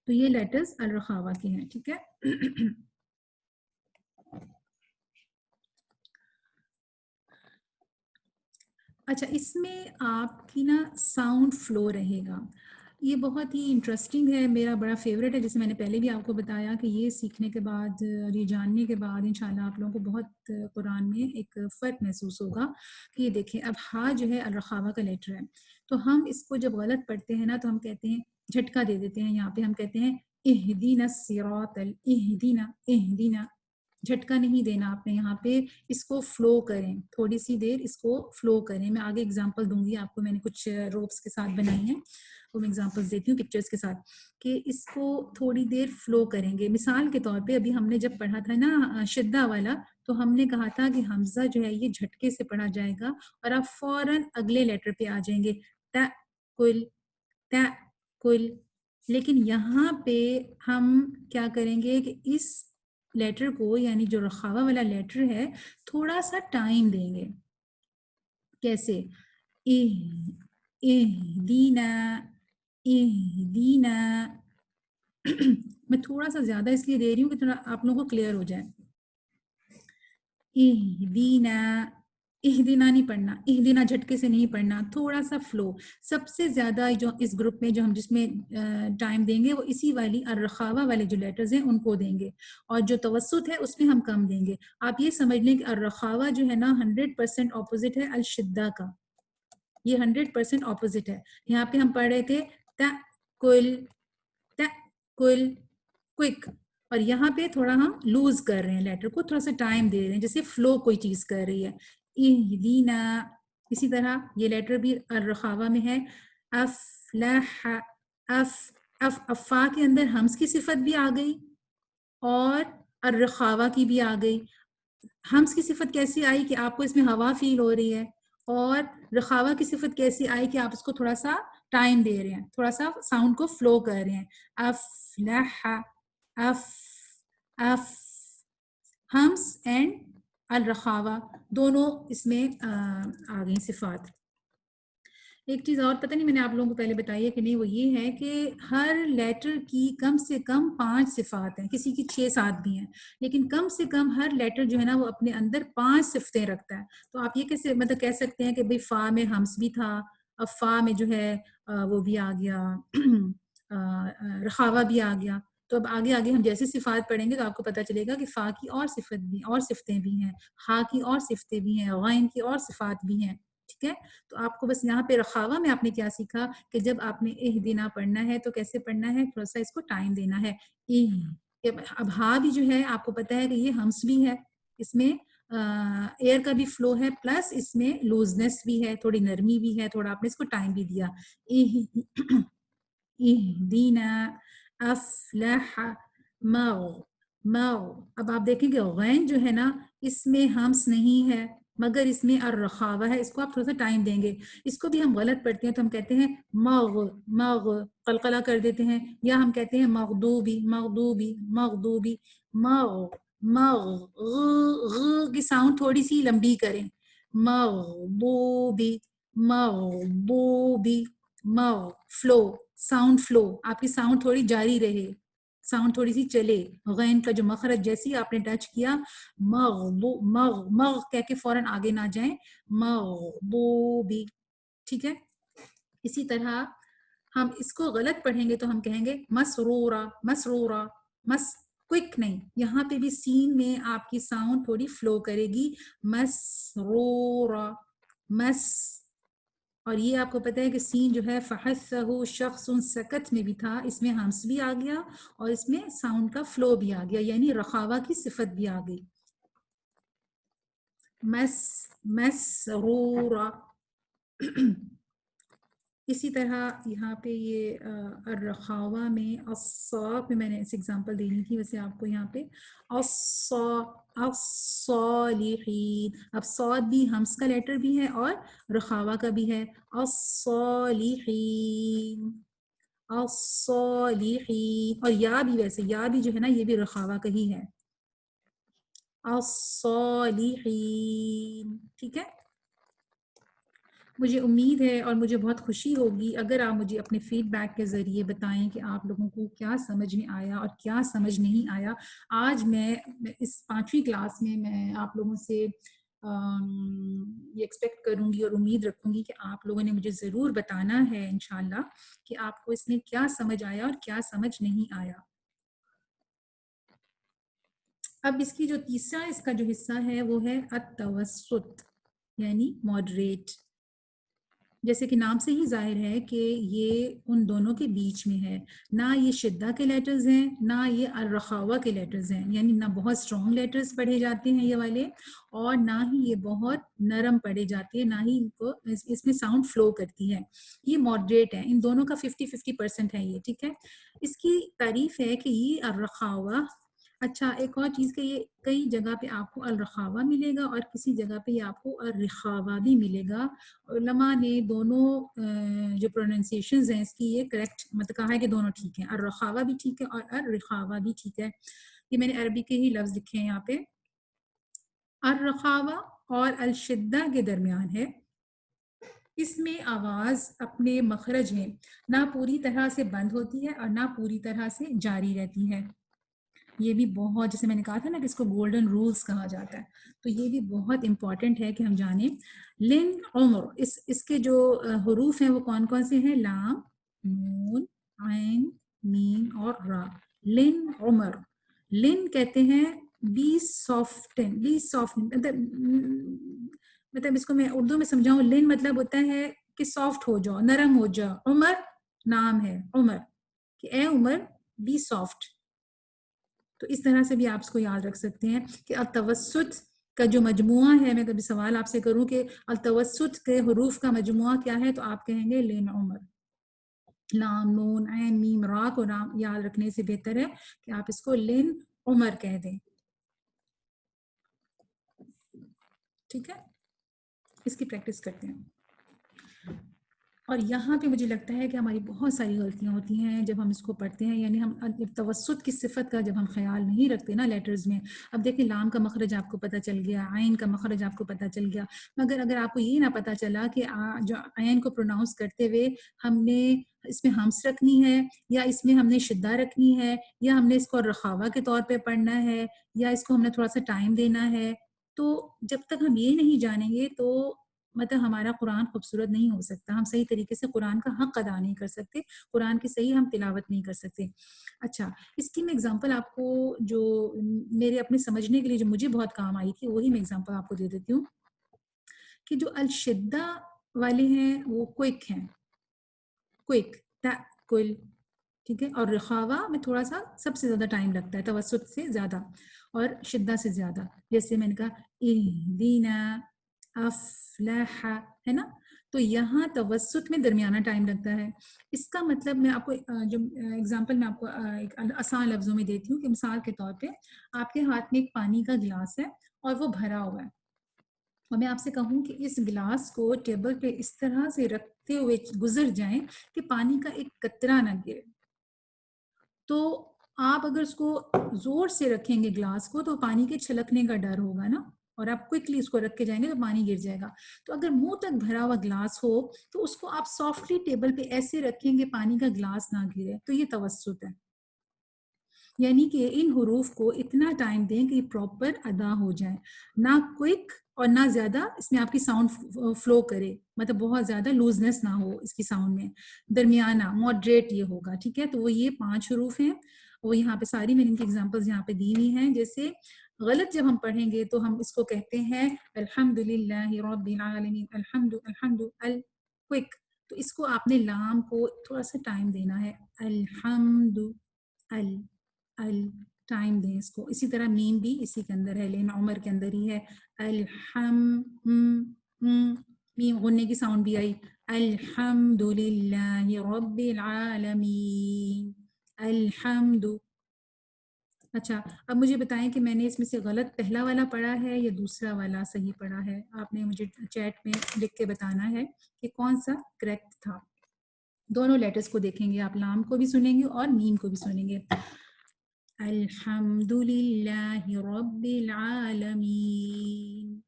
تو یہ لیٹرز الرخاوہ کے ہیں، ٹھیک ہے. اچھا، اس میں آپ کی نا ساؤنڈ فلو رہے گا، یہ بہت ہی انٹرسٹنگ ہے، میرا بڑا فیوریٹ ہے. جیسے میں نے پہلے بھی آپ کو بتایا کہ یہ سیکھنے کے بعد اور یہ جاننے کے بعد انشاءاللہ آپ لوگوں کو بہت قرآن میں ایک فرق محسوس ہوگا. کہ یہ دیکھیں، اب ہا جو ہے الرخاوہ کا لیٹر ہے، تو ہم اس کو جب غلط پڑھتے ہیں نا تو ہم کہتے ہیں، جھٹکا دے دیتے ہیں. یہاں پہ ہم کہتے ہیں اہدینا الصراط اہدینا. جھٹکا نہیں دینا آپ نے، یہاں پہ اس کو فلو کریں، تھوڑی سی دیر اس کو فلو کریں. میں آگے اگزامپل دوں گی آپ کو، میں نے کچھ روپس کے ساتھ بنائی ہیں وہ میں اگزامپل دیتی ہوں پکچرز کے ساتھ، کہ اس کو تھوڑی دیر فلو کریں گے. مثال کے طور پہ ابھی ہم نے جب پڑھا تھا نا شدہ والا، تو ہم نے کہا تھا کہ حمزہ جو ہے یہ جھٹکے سے پڑھا جائے گا اور آپ فوراً اگلے لیٹر پہ آ جائیں گے، تا کل تا کل. لیکن یہاں پہ ہم کیا کریں گے کہ اس لیٹر کو، یعنی جو رخاوہ والا لیٹر ہے، تھوڑا سا ٹائم دیں گے. کیسے؟ اہدینا اہدینا. میں تھوڑا سا زیادہ اس لیے دے رہی ہوں کہ تھوڑا آپ لوگوں کو کلیئر ہو جائے. اہدینا، اہدینا نہیں پڑھنا، اہدینا جھٹکے سے نہیں پڑھنا، تھوڑا سا فلو. سب سے زیادہ جو اس گروپ میں جو ہم جس میں ٹائم دیں گے وہ اسی والی الرخاوہ والے جو لیٹرز ہیں ان کو دیں گے، اور جو توسط ہے اس میں ہم کم دیں گے. آپ یہ سمجھ لیں کہ الرخاوہ جو ہے نا 100% اپوزٹ ہے الشدہ کا، یہ 100% اپوزٹ ہے. یہاں پہ ہم پڑھ رہے تھے تا کل تا کل کوئک، اور یہاں پہ تھوڑا ہم لوز کر رہے ہیں لیٹر کو، تھوڑا سا ٹائم دے رہے ہیں، جیسے فلو کوئی چیز کر رہی ہے. اہدینا. اسی طرح یہ لیٹر بھی الرخاوہ میں ہے. افلح، افا کے اندر ہمز کی صفت بھی آ گئی اور الرخاوہ کی بھی آ گئی. ہمز کی صفت کیسی آئی کہ آپ کو اس میں ہوا فیل ہو رہی ہے، اور رخاوہ کی صفت کیسی آئی کہ آپ اس کو تھوڑا سا ٹائم دے رہے ہیں، تھوڑا سا ساؤنڈ کو فلو کر رہے ہیں. افلح، اف اف. ہمز اینڈ الرخاوہ دونوں اس میں آ گئی صفات. ایک چیز اور پتہ نہیں میں نے آپ لوگوں کو پہلے بتائی ہے کہ نہیں، وہ یہ ہے کہ ہر لیٹر کی کم سے کم 5 صفات ہیں، کسی کی 6-7 بھی ہیں، لیکن کم سے کم ہر لیٹر جو ہے نا وہ اپنے اندر 5 صفتیں رکھتا ہے. تو آپ یہ کیسے مطلب کہہ سکتے ہیں کہ بھئی فا میں ہمس بھی تھا، اب فا میں جو ہے وہ بھی آ گیا، رخاوہ بھی آ گیا. تو اب آگے ہم جیسے صفات پڑھیں گے تو آپ کو پتہ چلے گا کہ فا کی اور صفت بھی اور صفتیں بھی ہیں، ہا کی اور صفتیں بھی ہیں، غین کی اور صفات بھی ہیں. ٹھیک ہے. تو آپ کو بس یہاں پہ رخاوہ میں آپ نے کیا سیکھا کہ جب آپ نے اہدینا پڑھنا ہے تو کیسے پڑھنا ہے، تھوڑا سا اس کو ٹائم دینا ہے. اب ہا بھی جو ہے آپ کو پتہ ہے کہ یہ ہمس بھی ہے، اس میں ایئر کا بھی فلو ہے، پلس اس میں لوزنس بھی ہے، تھوڑی نرمی بھی ہے، تھوڑا آپ نے اس کو ٹائم بھی دیا. اہدینا افلح اب آپ دیکھیں کہ غین جو ہے نا اس میں ہمس نہیں ہے مگر اس میں الرخاوہ ہے. اس کو آپ تھوڑا سا ٹائم دیں گے. اس کو بھی ہم غلط پڑھتے ہیں تو ہم کہتے ہیں مغ قلقلہ کر دیتے ہیں, یا ہم کہتے ہیں مغضوبی مغضوبی مغضوبی مغ غ کی ساؤنڈ تھوڑی سی لمبی کریں. مغضوبی مغضوبی فلو ساؤنڈ فلو, آپ کی ساؤنڈ تھوڑی جاری رہے, ساؤنڈ تھوڑی سی چلے. غین کا جو مخرج جیسی آپ نے ٹچ کیا مغ کہہ کے فوراً آگے نہ جائیں, مغضوبی. ٹھیک ہے. اسی طرح ہم اس کو غلط پڑھیں گے تو ہم کہیں گے مسرورا مسرورا کوئک نہیں, یہاں پہ بھی سین میں آپ کی ساؤنڈ تھوڑی فلو کرے گی. مسرورا اور یہ آپ کو پتہ ہے کہ سین جو ہے فحثہ شخص سکت میں بھی تھا, اس میں ہمس بھی آ گیا اور اس میں ساؤنڈ کا فلو بھی آ گیا, یعنی رخاوہ کی صفت بھی آ گئی. مسرورا. اسی طرح یہاں پہ یہ الرخاوہ میں الصاد میں نے اس ایگزامپل دینی تھی, ویسے آپ کو یہاں پہ الصالحین. اب صاد بھی ہمس کا لیٹر بھی ہے اور رخاوہ کا بھی ہے. الصالحین الصالحین, اور یا بھی ویسے یا بھی جو ہے نا یہ بھی رخاوہ کا ہی ہے. الصالحین. ٹھیک ہے. مجھے امید ہے اور مجھے بہت خوشی ہوگی اگر آپ مجھے اپنے فیڈ بیک کے ذریعے بتائیں کہ آپ لوگوں کو کیا سمجھ میں آیا اور کیا سمجھ نہیں آیا. آج میں اس 5ویں کلاس میں آپ لوگوں سے یہ ایکسپیکٹ کروں گی اور امید رکھوں گی کہ آپ لوگوں نے مجھے ضرور بتانا ہے انشاءاللہ کہ آپ کو اس میں کیا سمجھ آیا اور کیا سمجھ نہیں آیا. اب اس کی جو تیسرا اس کا جو حصہ ہے وہ ہے التوسط یعنی ماڈریٹ. جیسے کہ نام سے ہی ظاہر ہے کہ یہ ان دونوں کے بیچ میں ہے, نہ یہ شدہ کے لیٹرز ہیں نہ یہ الرخاوہ کے لیٹرز ہیں, یعنی نہ بہت اسٹرانگ لیٹرز پڑھے جاتے ہیں یہ والے اور نہ ہی یہ بہت نرم پڑھے جاتے ہیں, نہ ہی ان کو اس میں ساؤنڈ فلو کرتی ہے. یہ ماڈریٹ ہے, ان دونوں کا 50-50% ہے یہ. ٹھیک ہے. اس کی تعریف ہے کہ یہ الرخاوہ. اچھا ایک اور چیز کہ یہ کئی جگہ پہ آپ کو الرخاوہ ملے گا اور کسی جگہ پہ یہ آپ کو الرخاوہ بھی ملے گا. علماء نے دونوں جو پروننسیشنز ہیں اس کی یہ کریکٹ مطلب کہا ہے کہ دونوں ٹھیک ہیں, الرخاوہ بھی ٹھیک ہے اور الرخاوہ بھی ٹھیک ہے. یہ میں نے عربی کے ہی لفظ لکھے ہیں یہاں پہ. الرخاوہ اور الشدہ کے درمیان ہے. اس میں آواز اپنے مخرج میں نہ پوری طرح سے بند ہوتی ہے اور نہ پوری طرح سے جاری رہتی ہے. یہ بھی بہت, جیسے میں نے کہا تھا نا کہ اس کو گولڈن رولز کہا جاتا ہے, تو یہ بھی بہت امپورٹنٹ ہے کہ ہم جانیں. لن عمر, اس کے جو حروف ہیں وہ کون کون سے ہیں؟ لام نون عین میم اور را. لن عمر. لن کہتے ہیں بی سافٹن, بی سافٹ مطلب اس کو میں اردو میں سمجھاؤں, لن مطلب ہوتا ہے کہ سافٹ ہو جاؤ, نرم ہو جاؤ. عمر نام ہے عمر, کہ اے عمر بی سافٹ. تو اس طرح سے بھی آپ اس کو یاد رکھ سکتے ہیں کہ التوسط کا جو مجموعہ ہے, میں کبھی سوال آپ سے کروں کہ التوسط کے حروف کا مجموعہ کیا ہے تو آپ کہیں گے لین عمر. لام نون عین میم را کو نام یاد رکھنے سے بہتر ہے کہ آپ اس کو لین عمر کہہ دیں. ٹھیک ہے. اس کی پریکٹس کرتے ہیں. اور یہاں پہ مجھے لگتا ہے کہ ہماری بہت ساری غلطیاں ہوتی ہیں جب ہم اس کو پڑھتے ہیں, یعنی ہم توسط کی صفت کا جب ہم خیال نہیں رکھتے نا لیٹرز میں. اب دیکھیں لام کا مخرج آپ کو پتہ چل گیا, عین کا مخرج آپ کو پتہ چل گیا, مگر اگر آپ کو یہ نہ پتہ چلا کہ جو عین کو پروناؤنس کرتے ہوئے ہم نے اس میں ہمس رکھنی ہے یا اس میں ہم نے شدہ رکھنی ہے یا ہم نے اس کو رخاوہ کے طور پہ پڑھنا ہے یا اس کو ہم نے تھوڑا سا ٹائم دینا ہے, تو جب تک ہم یہ نہیں جانیں گے تو مطلب ہمارا قرآن خوبصورت نہیں ہو سکتا, ہم صحیح طریقے سے قرآن کا حق ادا نہیں کر سکتے, قرآن کی صحیح ہم تلاوت نہیں کر سکتے. اچھا اس کی میں اگزامپل آپ کو جو میرے اپنے سمجھنے کے لیے جو مجھے بہت کام آئی تھی وہی میں اگزامپل آپ کو دے دیتی ہوں کہ جو الشدہ والے ہیں وہ کوئک ہیں, کوئک کل. ٹھیک ہے. اور رخاوہ میں تھوڑا سا سب سے زیادہ ٹائم لگتا ہے, توسط سے زیادہ اور شدہ سے زیادہ. جیسے میں نے کہا اہدینا افلح ہے نا, تو یہاں توسط میں درمیانہ ٹائم لگتا ہے. اس کا مطلب میں آپ کو جو ایگزامپل میں آپ کو ایک آسان لفظوں میں دیتی ہوں کہ مثال کے طور پہ آپ کے ہاتھ میں ایک پانی کا گلاس ہے اور وہ بھرا ہوا ہے، اور میں آپ سے کہوں کہ اس گلاس کو ٹیبل پہ اس طرح سے رکھتے ہوئے گزر جائیں کہ پانی کا ایک قطرہ نہ گرے، تو آپ اگر اس کو زور سے رکھیں گے گلاس کو تو پانی کے چھلکنے کا ڈر ہوگا نا، اور آپ کوئکلی اس کو رکھ کے جائیں گے تو پانی گر جائے گا. تو اگر منہ تک بھرا ہوا گلاس ہو تو اس کو آپ سافٹلی ٹیبل پہ ایسے رکھیں گے پانی کا گلاس نہ گرے، تو یہ توسط ہے. یعنی کہ ان حروف کو اتنا ٹائم دیں کہ یہ پراپر ادا ہو جائے، نہ کوئک اور نہ زیادہ اس میں آپ کی ساؤنڈ فلو کرے، مطلب بہت زیادہ لوزنس نہ ہو اس کی ساؤنڈ میں، درمیانہ ماڈریٹ یہ ہوگا. ٹھیک ہے، تو وہ یہ 5 حروف ہیں، وہ یہاں پہ ساری میں ان کی ایگزامپلز یہاں پہ دی ہوئی ہیں. جیسے غلط جب ہم پڑھیں گے تو ہم اس کو کہتے ہیں الحمدللہ رب العالمین، الحمد کوئک، تو اس کو آپ نے لام کو تھوڑا سا ٹائم دینا ہے، الحمد ٹائم دیں اس کو. اسی طرح میم بھی اسی کے اندر ہے، لین عمر کے اندر ہی ہے. میم غننے کی ساؤنڈ بھی آئی، الحمدللہ رب العالمین، الحمد. اچھا اب مجھے بتائیں کہ میں نے اس میں سے غلط پہلا والا پڑھا ہے یا دوسرا والا صحیح پڑھا ہے؟ آپ نے مجھے چیٹ میں لکھ کے بتانا ہے کہ کون سا کریکٹ تھا. دونوں لیٹرز کو دیکھیں گے آپ، لام کو بھی سنیں گے اور میم کو بھی سنیں گے. الحمدللہ رب العالمین،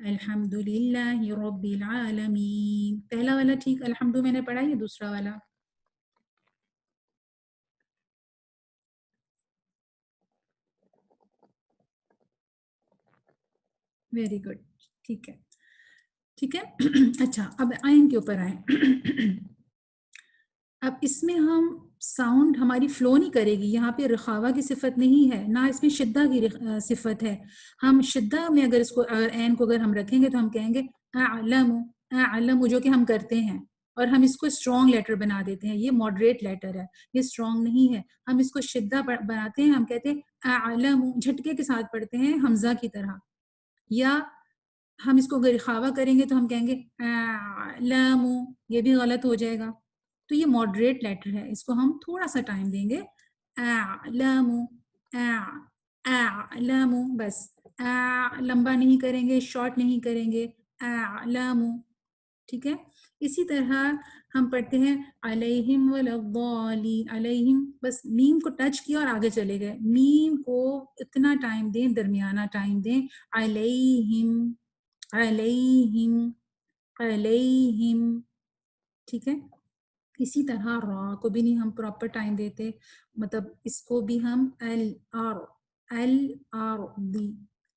الحمدللہ رب العالمین. پہلا والا ٹھیک الحمد میں نے پڑھا یا دوسرا والا؟ ویری گڈ، ٹھیک ہے ٹھیک ہے. اچھا اب آئین کے اوپر آئیں. اب اس میں ہم ساؤنڈ ہماری فلو نہیں کرے گی، یہاں پہ رخاوہ کی صفت نہیں ہے، نہ اس میں شدہ کی صفت ہے. ہم شدہ میں اگر اس کو عین کو اگر ہم رکھیں گے تو ہم کہیں گے اعلم، اعلم جو کہ ہم کرتے ہیں، اور ہم اس کو اسٹرانگ لیٹر بنا دیتے ہیں. یہ ماڈریٹ لیٹر ہے، یہ اسٹرانگ نہیں ہے. ہم اس کو شدہ بناتے ہیں، ہم کہتے ہیں اعلم، جھٹکے کے ساتھ پڑھتے ہیں حمزہ کی طرح. یا ہم اس کو اگر رخاوہ کریں گے تو ہم کہیں گے اعلم، یہ بھی غلط ہو جائے گا. تو یہ ماڈریٹ لیٹر ہے، اس کو ہم تھوڑا سا ٹائم دیں گے. اعلم، اعلم، بس لمبا نہیں کریں گے، شارٹ نہیں کریں گے، اعلم. ٹھیک ہے. اسی طرح ہم پڑھتے ہیں علیہم والضالین، علیہم بس میم کو ٹچ کیا اور آگے چلے گئے. میم کو اتنا ٹائم دیں، درمیانہ ٹائم دیں. علیہم، علیہم، علیہم. ٹھیک ہے. اسی طرح را کو بھی نہیں ہم پراپر ٹائم دیتے، مطلب اس کو بھی ہم الارضی،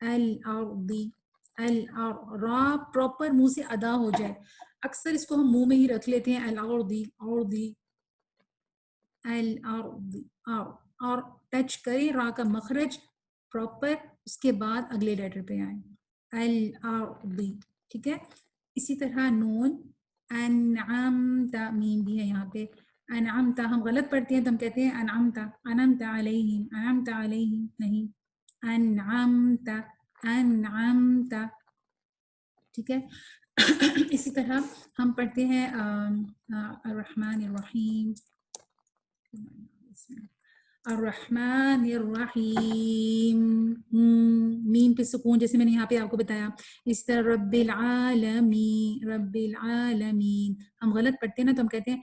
الارضی، را پراپر منہ سے ادا ہو جائے. اکثر اس کو ہم منہ میں ہی رکھ لیتے ہیں الارضی، اردی، الارضی، اور ٹچ کریں را کا مخرج پراپر، اس کے بعد اگلے لیٹر پہ آئیں الارضی. ٹھیک ہے. اسی طرح نون، انعمت، میم بھی ہے یہاں پہ. انعمت ہم غلط پڑھتے ہیں تو ہم کہتے ہیں انعمت، انعمت علیہم، انعمت علیہم نہیں، انعمت، انعمت. ٹھیک ہے. اسی طرح ہم پڑھتے ہیں الرحمن الرحیم، الرحمن الرحیم، میم پہ سکون جیسے میں نے یہاں پہ آپ کو بتایا. اس طرح رب العالمین، رب العالمین ہم غلط پڑھتے ہیں نا تو ہم کہتے ہیں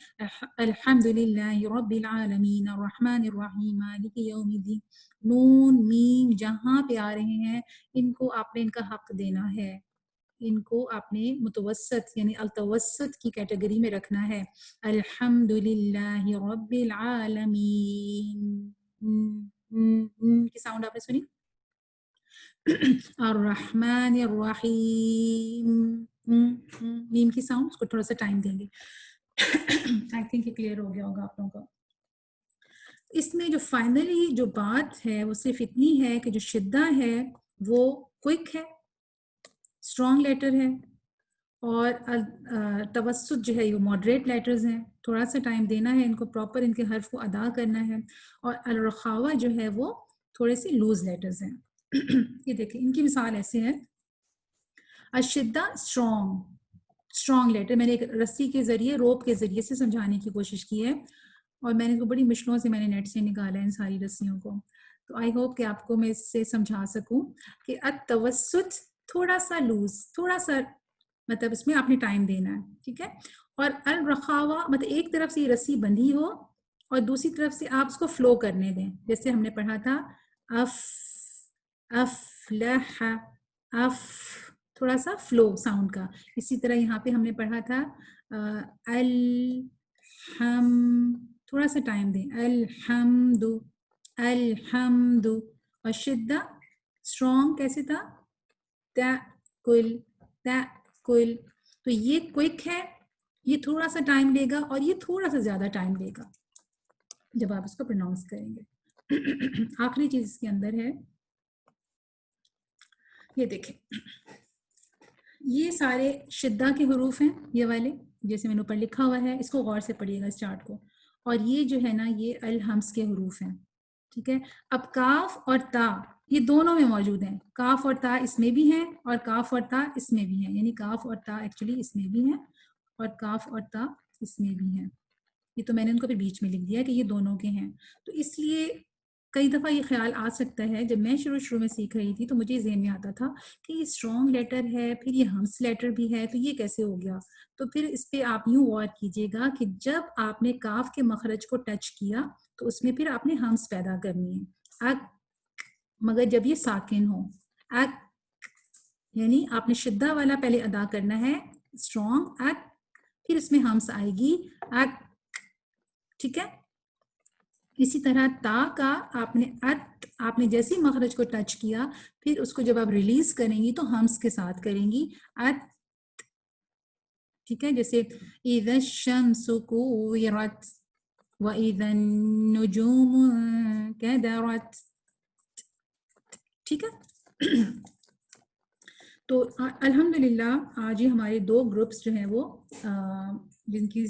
الحمدللہ رب العالمین الرحمن الرحیم مالک یوم الدین. نون میم جہاں پہ آ رہے ہیں ان کو آپ نے ان کا حق دینا ہے، ان کو آپ نے متوسط یعنی التوسط کی کیٹیگری میں رکھنا ہے. الحمدللہ رب العالمین کی ساؤنڈ آپ نے سنی. الرحمن الرحیم، میم کی ساؤنڈ، اس کو تھوڑا سا ٹائم دیں گے. آئی تھنک یہ کلیئر ہو گیا ہوگا آپ لوگوں کو. اس میں جو فائنلی جو بات ہے وہ صرف اتنی ہے کہ جو شدہ ہے وہ کوئک ہے، اسٹرانگ لیٹر ہے، اور توسط جو ہے وہ ماڈریٹ لیٹرز ہیں. تھوڑا سا ٹائم دینا ہے ان کو، پراپر ان کے حرف کو ادا کرنا ہے. اور الرخاوہ جو ہے وہ تھوڑے سے لوز لیٹرز ہیں. یہ دیکھیں ان کی مثال ایسے ہے، الشدہ اسٹرانگ، اسٹرانگ لیٹر. میں نے ایک رسی کے ذریعے روپ کے ذریعے سے سمجھانے کی کوشش کی ہے اور میں نے اس کو بڑی مشکلوں سے میں نے نیٹ سے نکالا ہے ان ساری رسیوں کو. تو آئی ہوپ کہ آپ کو میں اس سے سمجھا سکوں کہ التوسط تھوڑا سا لوز, تھوڑا سا مطلب اس میں آپ نے ٹائم دینا ہے, ٹھیک ہے. اور الرخاوہ مطلب ایک طرف سے یہ رسی بندھی ہو اور دوسری طرف سے آپ اس کو فلو کرنے دیں, جیسے ہم نے پڑھا تھا اف افلح اف, تھوڑا سا فلو ساؤنڈ کا. اسی طرح یہاں پہ ہم نے پڑھا تھا الحم, تھوڑا سا ٹائم دیں, الحمد الحمد. اور شدہ اسٹرانگ کیسے تھا, تأکل تأکل. تو یہ کوئک ہے, یہ تھوڑا سا ٹائم لے گا اور یہ تھوڑا سا زیادہ ٹائم لے گا جب آپ اس کو پروناؤنس کریں گے. آخری چیز اس کے اندر ہے, یہ دیکھیں یہ سارے شدہ کے حروف ہیں, یہ والے جیسے میں نے اوپر لکھا ہوا ہے, اس کو غور سے پڑھیے گا اس چارٹ کو. اور یہ جو ہے نا یہ الحمز کے حروف ہیں, ٹھیک ہے. اب کاف اور تا یہ دونوں میں موجود ہیں, کاف اور تا اس میں بھی ہیں اور کاف اور تا اس میں بھی ہیں, یعنی کاف اور تا ایکچولی اس میں بھی ہیں اور کاف اور تا اس میں بھی ہیں. یہ تو میں نے ان کو بھی بیچ میں لکھ دیا کہ یہ دونوں کے ہیں. تو اس لیے کئی دفعہ یہ خیال آ سکتا ہے, جب میں شروع میں سیکھ رہی تھی تو مجھے ذہن میں آتا تھا کہ یہ اسٹرانگ لیٹر ہے, پھر یہ ہمس لیٹر بھی ہے, تو یہ کیسے ہو گیا. تو پھر اس پہ آپ یوں غور کیجئے گا کہ جب آپ نے کاف کے مخرج کو ٹچ کیا تو اس میں پھر آپ نے ہمس پیدا کرنی ہے, اک, مگر جب یہ ساکن ہو, اک, یعنی آپ نے شدہ والا پہلے ادا کرنا ہے اسٹرانگ اک, پھر اس میں ہمس آئے گی اک, ٹھیک ہے. اسی طرح تا کا آپ نے ات, آپ نے جیسی مخرج کو ٹچ کیا پھر اس کو جب آپ ریلیز کریں گی تو ہمس کے ساتھ کریں گی ات, ٹھیک ہے. جیسے اذا الشمس كورت واذا النجوم كدرت, ٹھیک ہے. تو الحمدللہ آج ہی ہمارے 2 گروپس جو ہیں وہ جن کی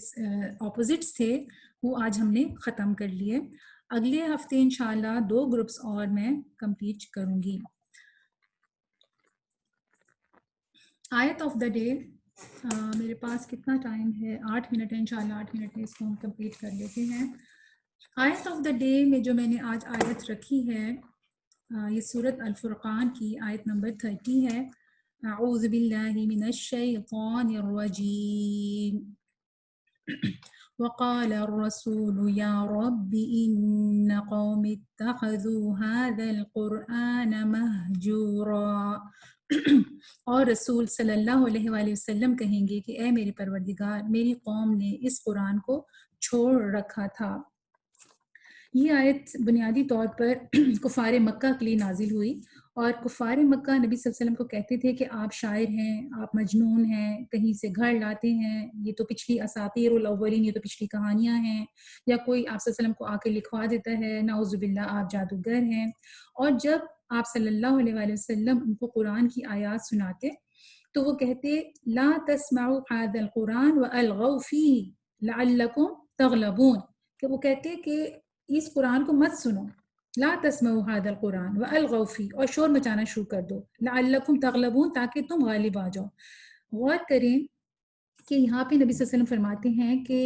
اپوزٹس تھے وہ آج ہم نے ختم کر لیے. اگلے ہفتے انشاءاللہ 2 گروپس اور میں کمپلیٹ کروں گی. آیت آف دا ڈے, میرے پاس کتنا ٹائم ہے, 8 منٹ ہے, انشاءاللہ 8 منٹ میں اس کو ہم کمپلیٹ کر لیتے ہیں. آیت آف دا ڈے میں جو میں نے آج آیت رکھی ہے یہ سورۃ الفرقان کی آیت نمبر 30 ہے. اعوذ باللہ من الشیطان الرجیم وقال الرسول یا رب ان قوم اتخذوا هذا القرآن مہجورا. اور رسول صلی اللہ علیہ وآلہ وسلم کہیں گے کہ اے میرے پروردگار, میری قوم نے اس قرآن کو چھوڑ رکھا تھا. یہ آیت بنیادی طور پر کفار مکہ کے لیے نازل ہوئی, اور کفار مکہ نبی صلی اللہ علیہ وسلم کو کہتے تھے کہ آپ شاعر ہیں, آپ مجنون ہیں, کہیں سے گھر لاتے ہیں, یہ تو پچھلی اساطیر الاولین, یہ تو پچھلی کہانیاں ہیں, یا کوئی آپ صلی اللہ علیہ وسلم کو آ کے لکھوا دیتا ہے, نعوذ باللہ آپ جادوگر ہیں. اور جب آپ صلی اللہ علیہ وآلہ وسلم ان کو قرآن کی آیات سناتے تو وہ کہتے لا تسمعوا هذا القرآن والغوا فيه لعلكم تغلبون, کہ وہ کہتے کہ اس قرآن کو مت سنو, لا تسمعوا هذا القرآن والغوا فيه, اور شور مچانا شروع کر دو, لعلکم تغلبون, تاکہ تم غالب آ جاؤ. غور کریں کہ یہاں پہ نبی صلی اللہ علیہ وسلم فرماتے ہیں کہ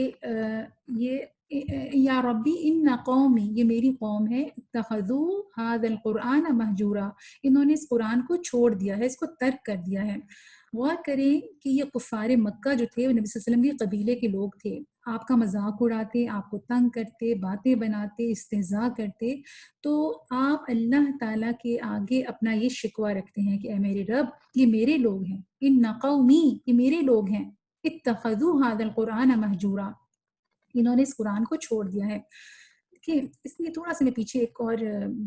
یہ یا ربی ان قومی, یہ میری قوم ہے, اتخذوا هذا القرآن مہجورا, انہوں نے اس قرآن کو چھوڑ دیا ہے, اس کو ترک کر دیا ہے. غور کریں کہ یہ کفار مکہ جو تھے وہ نبی صلی اللہ علیہ وسلم کے قبیلے کے لوگ تھے, آپ کا مذاق اڑاتے, آپ کو تنگ کرتے, باتیں بناتے, استہزاء کرتے. تو آپ اللہ تعالیٰ کے آگے اپنا یہ شکوہ رکھتے ہیں کہ اے میرے رب, یہ میرے لوگ ہیں, ان قومی, یہ میرے لوگ ہیں, اتخذوا هذا القرآن مہجورا, انہوں نے اس قرآن کو چھوڑ دیا ہے. کہ اس لیے تھوڑا سا میں پیچھے ایک اور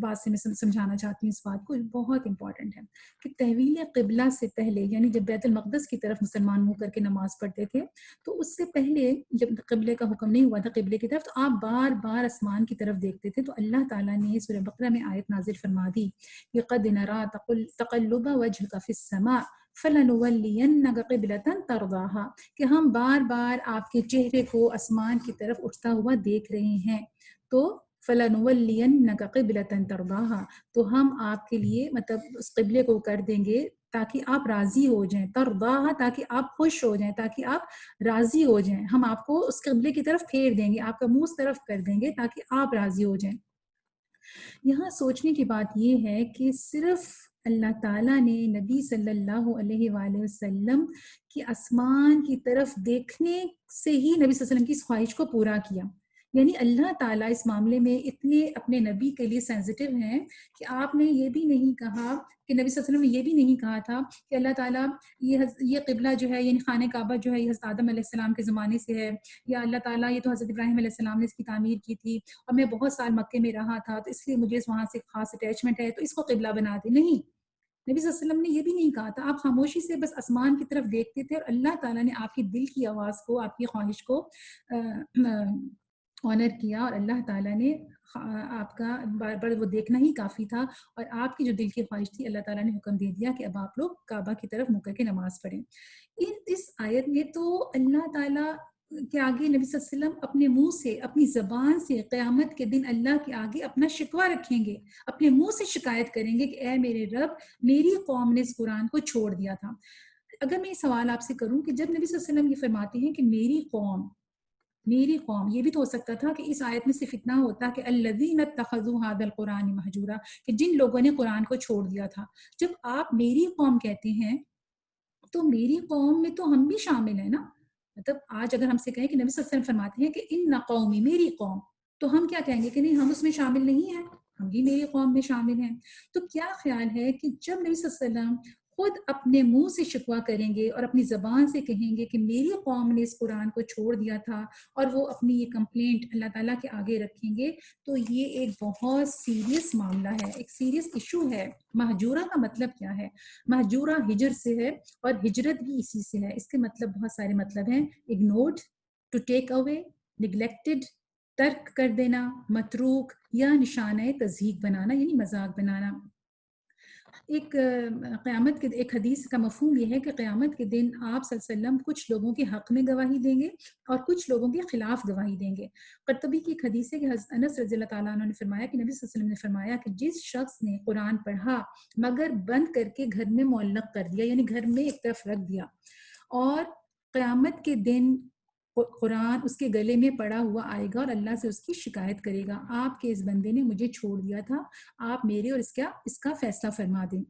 بات سے میں سمجھانا چاہتی ہوں, اس بات کو بہت امپورٹنٹ ہے کہ تحویل قبلہ سے پہلے, یعنی جب بیت المقدس کی طرف مسلمان منہ کر کے نماز پڑھتے تھے تو اس سے پہلے جب قبلے کا حکم نہیں ہوا تھا قبلے کی طرف, تو آپ بار بار آسمان کی طرف دیکھتے تھے. تو اللہ تعالیٰ نے سورہ بقرہ میں آیت نازل فرما دی کہ قد نرى تقلب وجهك في السماء فَلَنُوَلِّيَنَّكَ قِبْلَةً تَرْضَاهَا, کہ ہم بار بار آپ کے چہرے کو آسمان کی طرف اٹھتا ہوا دیکھ رہے ہیں. تو فَلَنُوَلِّيَنَّكَ قِبْلَةً تَرْضَاهَا, تو ہم آپ کے لیے مطلب اس قبلے کو کر دیں گے تاکہ آپ راضی ہو جائیں، ترضاہ تاکہ آپ خوش ہو جائیں، تاکہ آپ راضی ہو جائیں، ہم آپ کو اس قبلے کی طرف پھیر دیں گے، آپ کا منہ اس طرف کر دیں گے تاکہ آپ راضی ہو جائیں۔ یہاں سوچنے کی بات یہ ہے کہ صرف اللہ تعالیٰ نے نبی صلی اللہ علیہ وآلہ وسلم کی آسمان کی طرف دیکھنے سے ہی نبی صلی اللہ علیہ وسلم کی اس خواہش کو پورا کیا، یعنی اللہ تعالیٰ اس معاملے میں اتنے اپنے نبی کے لیے سینسٹیو ہیں کہ آپ نے یہ بھی نہیں کہا کہ نبی صلی اللہ علیہ وسلم نے یہ بھی نہیں کہا تھا کہ اللہ تعالیٰ یہ قبلہ جو ہے یعنی خانہ کعبہ جو ہے یہ حضرت آدم علیہ السلام کے زمانے سے ہے، یا اللہ تعالیٰ یہ تو حضرت ابراہیم علیہ السلام نے اس کی تعمیر کی تھی اور میں بہت سال مکے میں رہا تھا تو اس لیے مجھے وہاں سے خاص اٹیچمنٹ ہے تو اس کو قبلہ بنا دے، نہیں، نبی صلی اللہ علیہ وسلم نے یہ بھی نہیں کہا تھا، آپ خاموشی سے بس آسمان کی طرف دیکھتے تھے اور اللہ تعالیٰ نے آپ کی دل کی آواز کو، آپ کی خواہش کو آنر کیا، اور اللہ تعالیٰ نے آپ کا بار بار وہ دیکھنا ہی کافی تھا، اور آپ کی جو دل کی خواہش تھی اللہ تعالیٰ نے حکم دے دیا کہ اب آپ لوگ کعبہ کی طرف منہ کر کے نماز پڑھیں۔ اس آیت میں تو اللہ تعالیٰ کے آگے نبی صلی اللہ علیہ وسلم اپنے منہ سے، اپنی زبان سے قیامت کے دن اللہ کے آگے اپنا شکوہ رکھیں گے، اپنے منہ سے شکایت کریں گے کہ اے میرے رب، میری قوم نے اس قرآن کو چھوڑ دیا تھا۔ اگر میں یہ سوال آپ سے کروں کہ جب نبی صلی اللہ علیہ وسلم یہ فرماتے ہیں کہ میری قوم، میری قوم، یہ بھی تو ہو سکتا تھا کہ اس آیت میں صرف اتنا ہوتا کہ الذین اتخذوا ھذا القرآن مہجورا، کہ جن لوگوں نے قرآن کو چھوڑ دیا تھا۔ جب آپ میری قوم کہتے ہیں تو میری قوم میں تو ہم بھی شامل ہیں نا، مطلب آج اگر ہم سے کہیں کہ نبی صلی اللہ علیہ وسلم فرماتے ہیں کہ ان قومی، میری قوم، تو ہم کیا کہیں گے کہ نہیں، ہم اس میں شامل نہیں ہیں، ہم بھی میری قوم میں شامل ہیں۔ تو کیا خیال ہے کہ جب نبی صلی اللہ علیہ وسلم خود اپنے منہ سے شکوہ کریں گے اور اپنی زبان سے کہیں گے کہ میری قوم نے اس قرآن کو چھوڑ دیا تھا، اور وہ اپنی یہ کمپلینٹ اللہ تعالیٰ کے آگے رکھیں گے، تو یہ ایک بہت سیریس معاملہ ہے، ایک سیریس ایشو ہے۔ مہجورہ کا مطلب کیا ہے؟ مہجورہ ہجر سے ہے، اور ہجرت بھی اسی سے ہے۔ اس کے مطلب بہت سارے مطلب ہیں: ignored, to take away, neglected, ترک کر دینا، متروک، یا نشانہ تضحیک بنانا یعنی مذاق بنانا۔ ایک قیامت کے ایک حدیث کا مفہوم یہ ہے کہ قیامت کے دن آپ صلی اللہ علیہ وسلم کچھ لوگوں کے حق میں گواہی دیں گے اور کچھ لوگوں کے خلاف گواہی دیں گے۔ قرطبی کی ایک حدیث ہے کہ حضرت انس رضی اللہ تعالیٰ عنہ نے فرمایا کہ نبی صلی اللہ علیہ وسلم نے فرمایا کہ جس شخص نے قرآن پڑھا مگر بند کر کے گھر میں معلق کر دیا، یعنی گھر میں ایک طرف رکھ دیا، اور قیامت کے دن قرآن اس کے گلے میں پڑا ہوا آئے گا اور اللہ سے اس کی شکایت کرے گا، آپ کے اس بندے نے مجھے چھوڑ دیا تھا، آپ میرے اور اس کا فیصلہ فرما دیں۔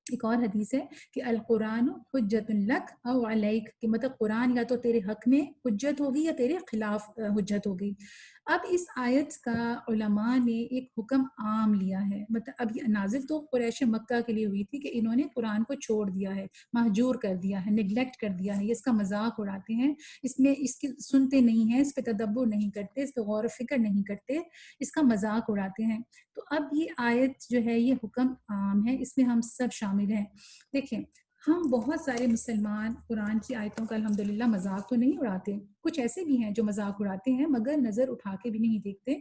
ایک اور حدیث ہے کہ القرآن حجت لک او علیک، کہ مطلب قرآن یا تو تیرے حق میں حجت ہوگی یا تیرے خلاف حجت ہوگی۔ اب اس آیت کا علماء نے ایک حکم عام لیا ہے، مطلب اب یہ نازل تو قریش مکہ کے لیے ہوئی تھی کہ انہوں نے قرآن کو چھوڑ دیا ہے، مہجور کر دیا ہے، نیگلیکٹ کر دیا ہے، یہ اس کا مذاق اڑاتے ہیں، اس میں اس کی سنتے نہیں ہیں، اس پہ تدبر نہیں کرتے، اس پہ غور و فکر نہیں کرتے، اس کا مذاق اڑاتے ہیں۔ تو اب یہ آیت جو ہے یہ حکم عام ہے، اس میں ہم سب شامل ہیں۔ دیکھیں، ہم بہت سارے مسلمان قرآن کی آیتوں کا الحمدللہ مذاق تو نہیں اڑاتے، کچھ ایسے بھی ہیں جو مذاق اڑاتے ہیں مگر نظر اٹھا کے بھی نہیں دیکھتے۔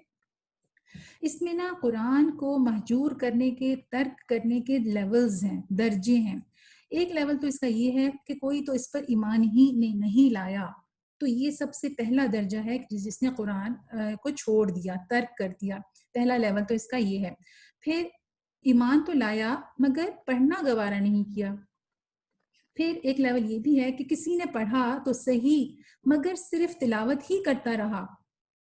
اس میں نا قرآن کو مہجور کرنے کے، ترک کرنے کے لیولز ہیں، درجے ہیں۔ ایک لیول تو اس کا یہ ہے کہ کوئی تو اس پر ایمان ہی نہیں لایا، تو یہ سب سے پہلا درجہ ہے جس نے قرآن کو چھوڑ دیا، ترک کر دیا، پہلا لیول تو اس کا یہ ہے۔ پھر ایمان تو لایا مگر پڑھنا گوارا نہیں کیا۔ پھر ایک لیول یہ بھی ہے کہ کسی نے پڑھا تو صحیح مگر صرف تلاوت ہی کرتا رہا،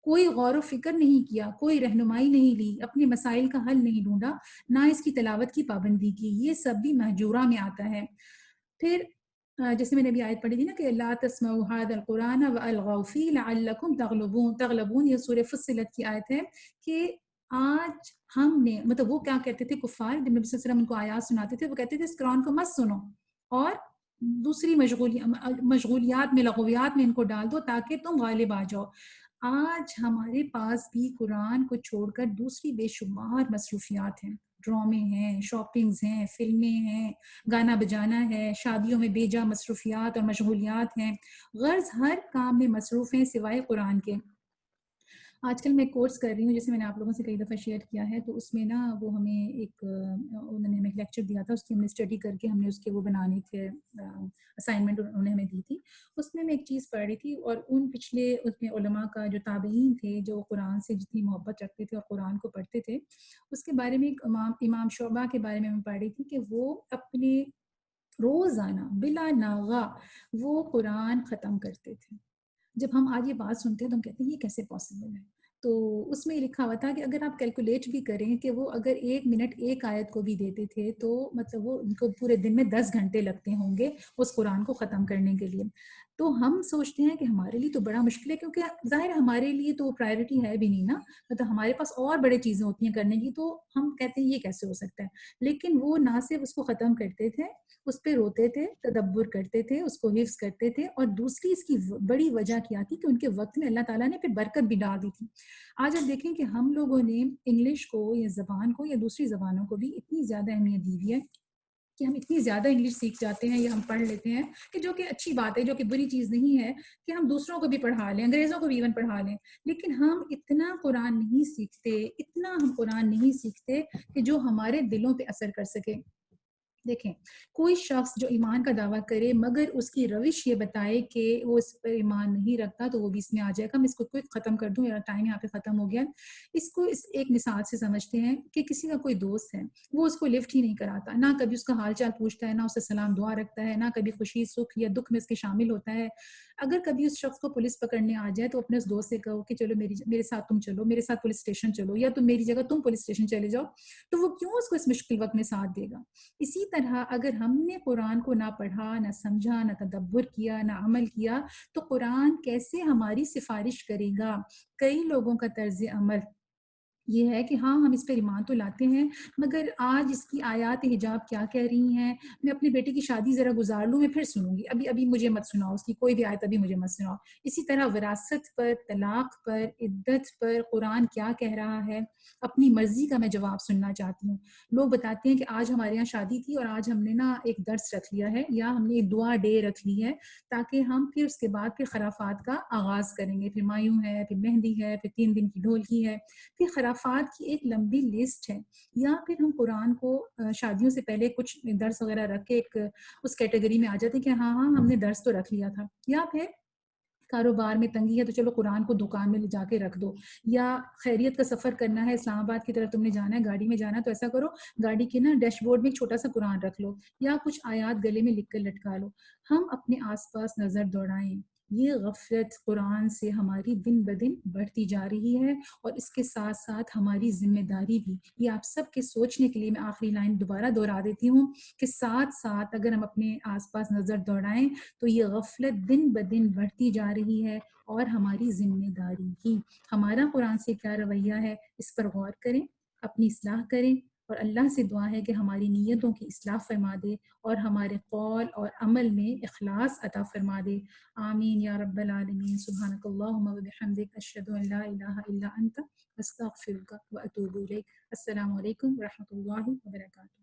کوئی غور و فکر نہیں کیا، کوئی رہنمائی نہیں لی، اپنے مسائل کا حل نہیں ڈھونڈا، نہ اس کی تلاوت کی پابندی کی، یہ سب بھی مہجورہ میں آتا ہے۔ پھر جیسے میں نے ابھی آیت پڑھی تھی نا کہ لا تسمعوا هذا القرآن والغوا فيه لعلكم تغلبون، یہ سورہ فصلت کی آیت ہے کہ آج ہم نے، مطلب وہ کیا کہتے تھے کفار جب نبی صلی اللہ علیہ وسلم ان کو آیات سناتے تھے، وہ کہتے تھے اس قرآن کو مت سنو اور دوسری مشغولیات میں، لغویات میں ان کو ڈال دو تاکہ تم غالب آ جاؤ۔ آج ہمارے پاس بھی قرآن کو چھوڑ کر دوسری بے شمار مصروفیات ہیں، ڈرامے ہیں، شاپنگز ہیں، فلمیں ہیں، گانا بجانا ہے، شادیوں میں بے جا مصروفیات اور مشغولیات ہیں، غرض ہر کام میں مصروف ہیں سوائے قرآن کے۔ آج کل میں کورس کر رہی ہوں، جیسے میں نے آپ لوگوں سے کئی دفعہ شیئر کیا ہے، تو اس میں نا وہ ہمیں انہوں نے ہمیں ایک لیکچر دیا تھا، اس کی ہم نے اسٹڈی کر کے ہم نے اس کے وہ بنانے تھے اسائنمنٹ انہوں نے ہمیں دی تھی۔ اس میں ایک چیز پڑھ رہی تھی، اور ان پچھلے اس میں علماء کا جو تابعین تھے جو قرآن سے جتنی محبت رکھتے تھے اور قرآن کو پڑھتے تھے، اس کے بارے میں ایک امام شعبہ کے بارے میں پڑھ رہی تھی کہ وہ اپنے روزانہ بلا ناغا وہ قرآن ختم کرتے تھے. جب ہم آج یہ بات سنتے ہیں تو ہم کہتے ہیں یہ کیسے پاسبل ہے. تو اس میں لکھا ہوا تھا کہ اگر آپ کیلکولیٹ بھی کریں کہ وہ اگر 1 منٹ ایک آیت کو بھی دیتے تھے تو مطلب وہ ان کو پورے دن میں 10 گھنٹے لگتے ہوں گے اس قرآن کو ختم کرنے کے لیے. تو ہم سوچتے ہیں کہ ہمارے لیے تو بڑا مشکل ہے کیونکہ ظاہر ہمارے لیے تو پرائرٹی ہے بھی نہیں نا, مطلب ہمارے پاس اور بڑے چیزیں ہوتی ہیں کرنے کی, تو ہم کہتے ہیں یہ کیسے ہو سکتا ہے. لیکن وہ نہ صرف اس کو ختم کرتے تھے, اس پہ روتے تھے, تدبر کرتے تھے, اس کو حفظ کرتے تھے, اور دوسری اس کی بڑی وجہ کیا تھی کہ ان کے وقت میں اللہ تعالیٰ نے پھر برکت بھی ڈال دی تھی. آج آپ دیکھیں کہ ہم لوگوں نے انگلش کو یا زبان کو یا دوسری زبانوں کو بھی اتنی زیادہ اہمیت دی ہوئی ہے کہ ہم اتنی زیادہ انگلش سیکھ جاتے ہیں یا ہم پڑھ لیتے ہیں, کہ جو کہ اچھی بات ہے, جو کہ بری چیز نہیں ہے کہ ہم دوسروں کو بھی پڑھا لیں, انگریزوں کو بھی ایون پڑھا لیں, لیکن ہم اتنا قرآن نہیں سیکھتے, اتنا ہم قرآن نہیں سیکھتے کہ جو ہمارے دلوں پہ اثر کر سکے. دیکھیں, کوئی شخص جو ایمان کا دعویٰ کرے مگر اس کی روش یہ بتائے کہ وہ اس پر ایمان نہیں رکھتا تو وہ بھی اس میں آ جائے گا. میں اس کو کوئی ختم کر دوں, میرا ٹائم یہاں پہ ختم ہو گیا. اس کو اس ایک مثال سے سمجھتے ہیں کہ کسی کا کوئی دوست ہے, وہ اس کو لفٹ ہی نہیں کراتا, نہ کبھی اس کا حال چال پوچھتا ہے, نہ اسے سلام دعا رکھتا ہے, نہ کبھی خوشی سکھ یا دکھ میں اس کے شامل ہوتا ہے. اگر کبھی اس شخص کو پولیس پکڑنے آ جائے تو اپنے اس دوست سے کہو کہ چلو میرے ساتھ تم چلو, میرے ساتھ پولیس اسٹیشن چلو, یا تم میری جگہ تم پولیس اسٹیشن چلے جاؤ, تو وہ کیوں اس کو اس مشکل وقت میں ساتھ دے گا. اسی طرح اگر ہم نے قرآن کو نہ پڑھا, نہ سمجھا, نہ تدبر کیا, نہ عمل کیا, تو قرآن کیسے ہماری سفارش کرے گا. کئی لوگوں کا طرز عمل یہ ہے کہ ہاں ہم اس پہ ایمان تو لاتے ہیں, مگر آج اس کی آیات حجاب کیا کہہ رہی ہیں, میں اپنے بیٹے کی شادی ذرا گزار لوں, میں پھر سنوں گی, ابھی مجھے مت سناؤ, اس کی کوئی بھی آیت ابھی مجھے مت سناؤ. اسی طرح وراثت پر, طلاق پر, عدت پر قرآن کیا کہہ رہا ہے, اپنی مرضی کا میں جواب سننا چاہتی ہوں. لوگ بتاتے ہیں کہ آج ہمارے یہاں شادی تھی اور آج ہم نے نا ایک درس رکھ لیا ہے, یا ہم نے ایک دعا ڈے رکھ لی ہے, تاکہ ہم پھر اس کے بعد پھر خرافات کا آغاز کریں گے. پھر مایوں ہے, پھر مہندی ہے, پھر 3 دن کی ڈھولکی ہے, پھر خرافات کی ایک لمبی لسٹ ہے. یا پھر ہم قرآن کو شادیوں سے پہلے کچھ درس وغیرہ رکھ کے ایک اس کیٹیگری میں آ جاتے ہیں کہ ہاں ہم نے درس تو رکھ لیا تھا. یا پھر کاروبار میں تنگی ہے تو چلو قرآن کو دکان میں لے جا کے رکھ دو, یا خیریت کا سفر کرنا ہے, اسلام آباد کی طرف تم نے جانا ہے, گاڑی میں جانا ہے, تو ایسا کرو گاڑی کے نا ڈیش بورڈ میں ایک چھوٹا سا قرآن رکھ لو, یا کچھ آیات گلے میں لکھ کر لٹکا لو. ہم اپنے آس پاس نظر دوڑائیں. یہ غفلت قرآن سے ہماری دن بدن بڑھتی جا رہی ہے, اور اس کے ساتھ ساتھ ہماری ذمہ داری بھی. یہ آپ سب کے سوچنے کے لیے میں آخری لائن دوبارہ دہرا دیتی ہوں کہ ساتھ ساتھ اگر ہم اپنے آس پاس نظر دوڑائیں تو یہ غفلت دن بدن بڑھتی جا رہی ہے, اور ہماری ذمہ داری بھی. ہمارا قرآن سے کیا رویہ ہے, اس پر غور کریں, اپنی اصلاح کریں, اور اللہ سے دعا ہے کہ ہماری نیتوں کی اصلاح فرما دے, اور ہمارے قول اور عمل میں اخلاص عطا فرما دے. آمین یا رب العالمین. سبحانک اللہم و بحمدک, اشہد ان لا الہ الا انت, استغفرک و اتوب الیک. السلام علیکم و رحمۃ اللہ وبرکاتہ.